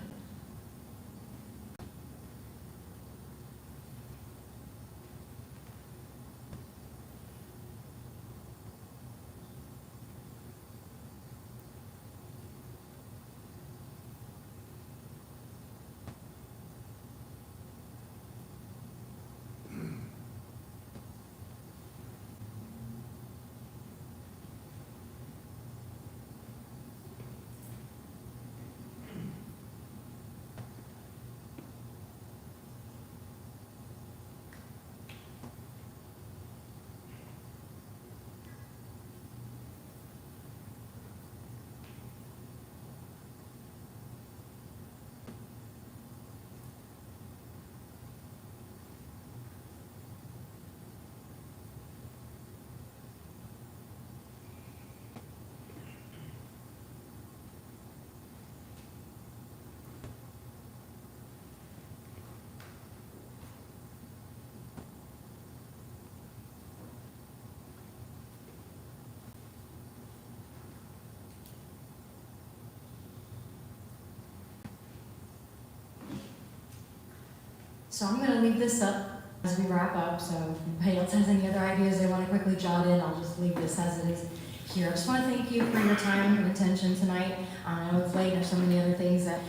So I'm going to leave this up as we wrap up. So if anybody else has any other ideas they want to quickly jot in, I'll just leave this as it is here. I just want to thank you for your time and attention tonight. I know it's late. There's so many other things that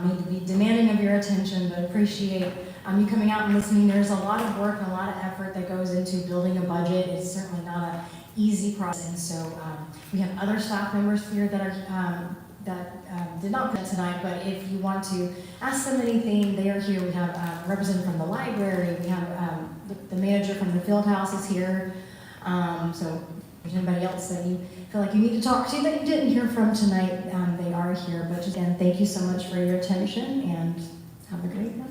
need to be demanding of your attention, but appreciate you coming out and listening. There's a lot of work and a lot of effort that goes into building a budget. It's certainly not an easy process. And so we have other staff members here that are did not present tonight, but if you want to ask them anything, they are here. We have a representative from the library. We have the manager from the field house is here. So if there's anybody else that you feel like you need to talk to that you didn't hear from tonight, they are here. But again, thank you so much for your attention and have a great night.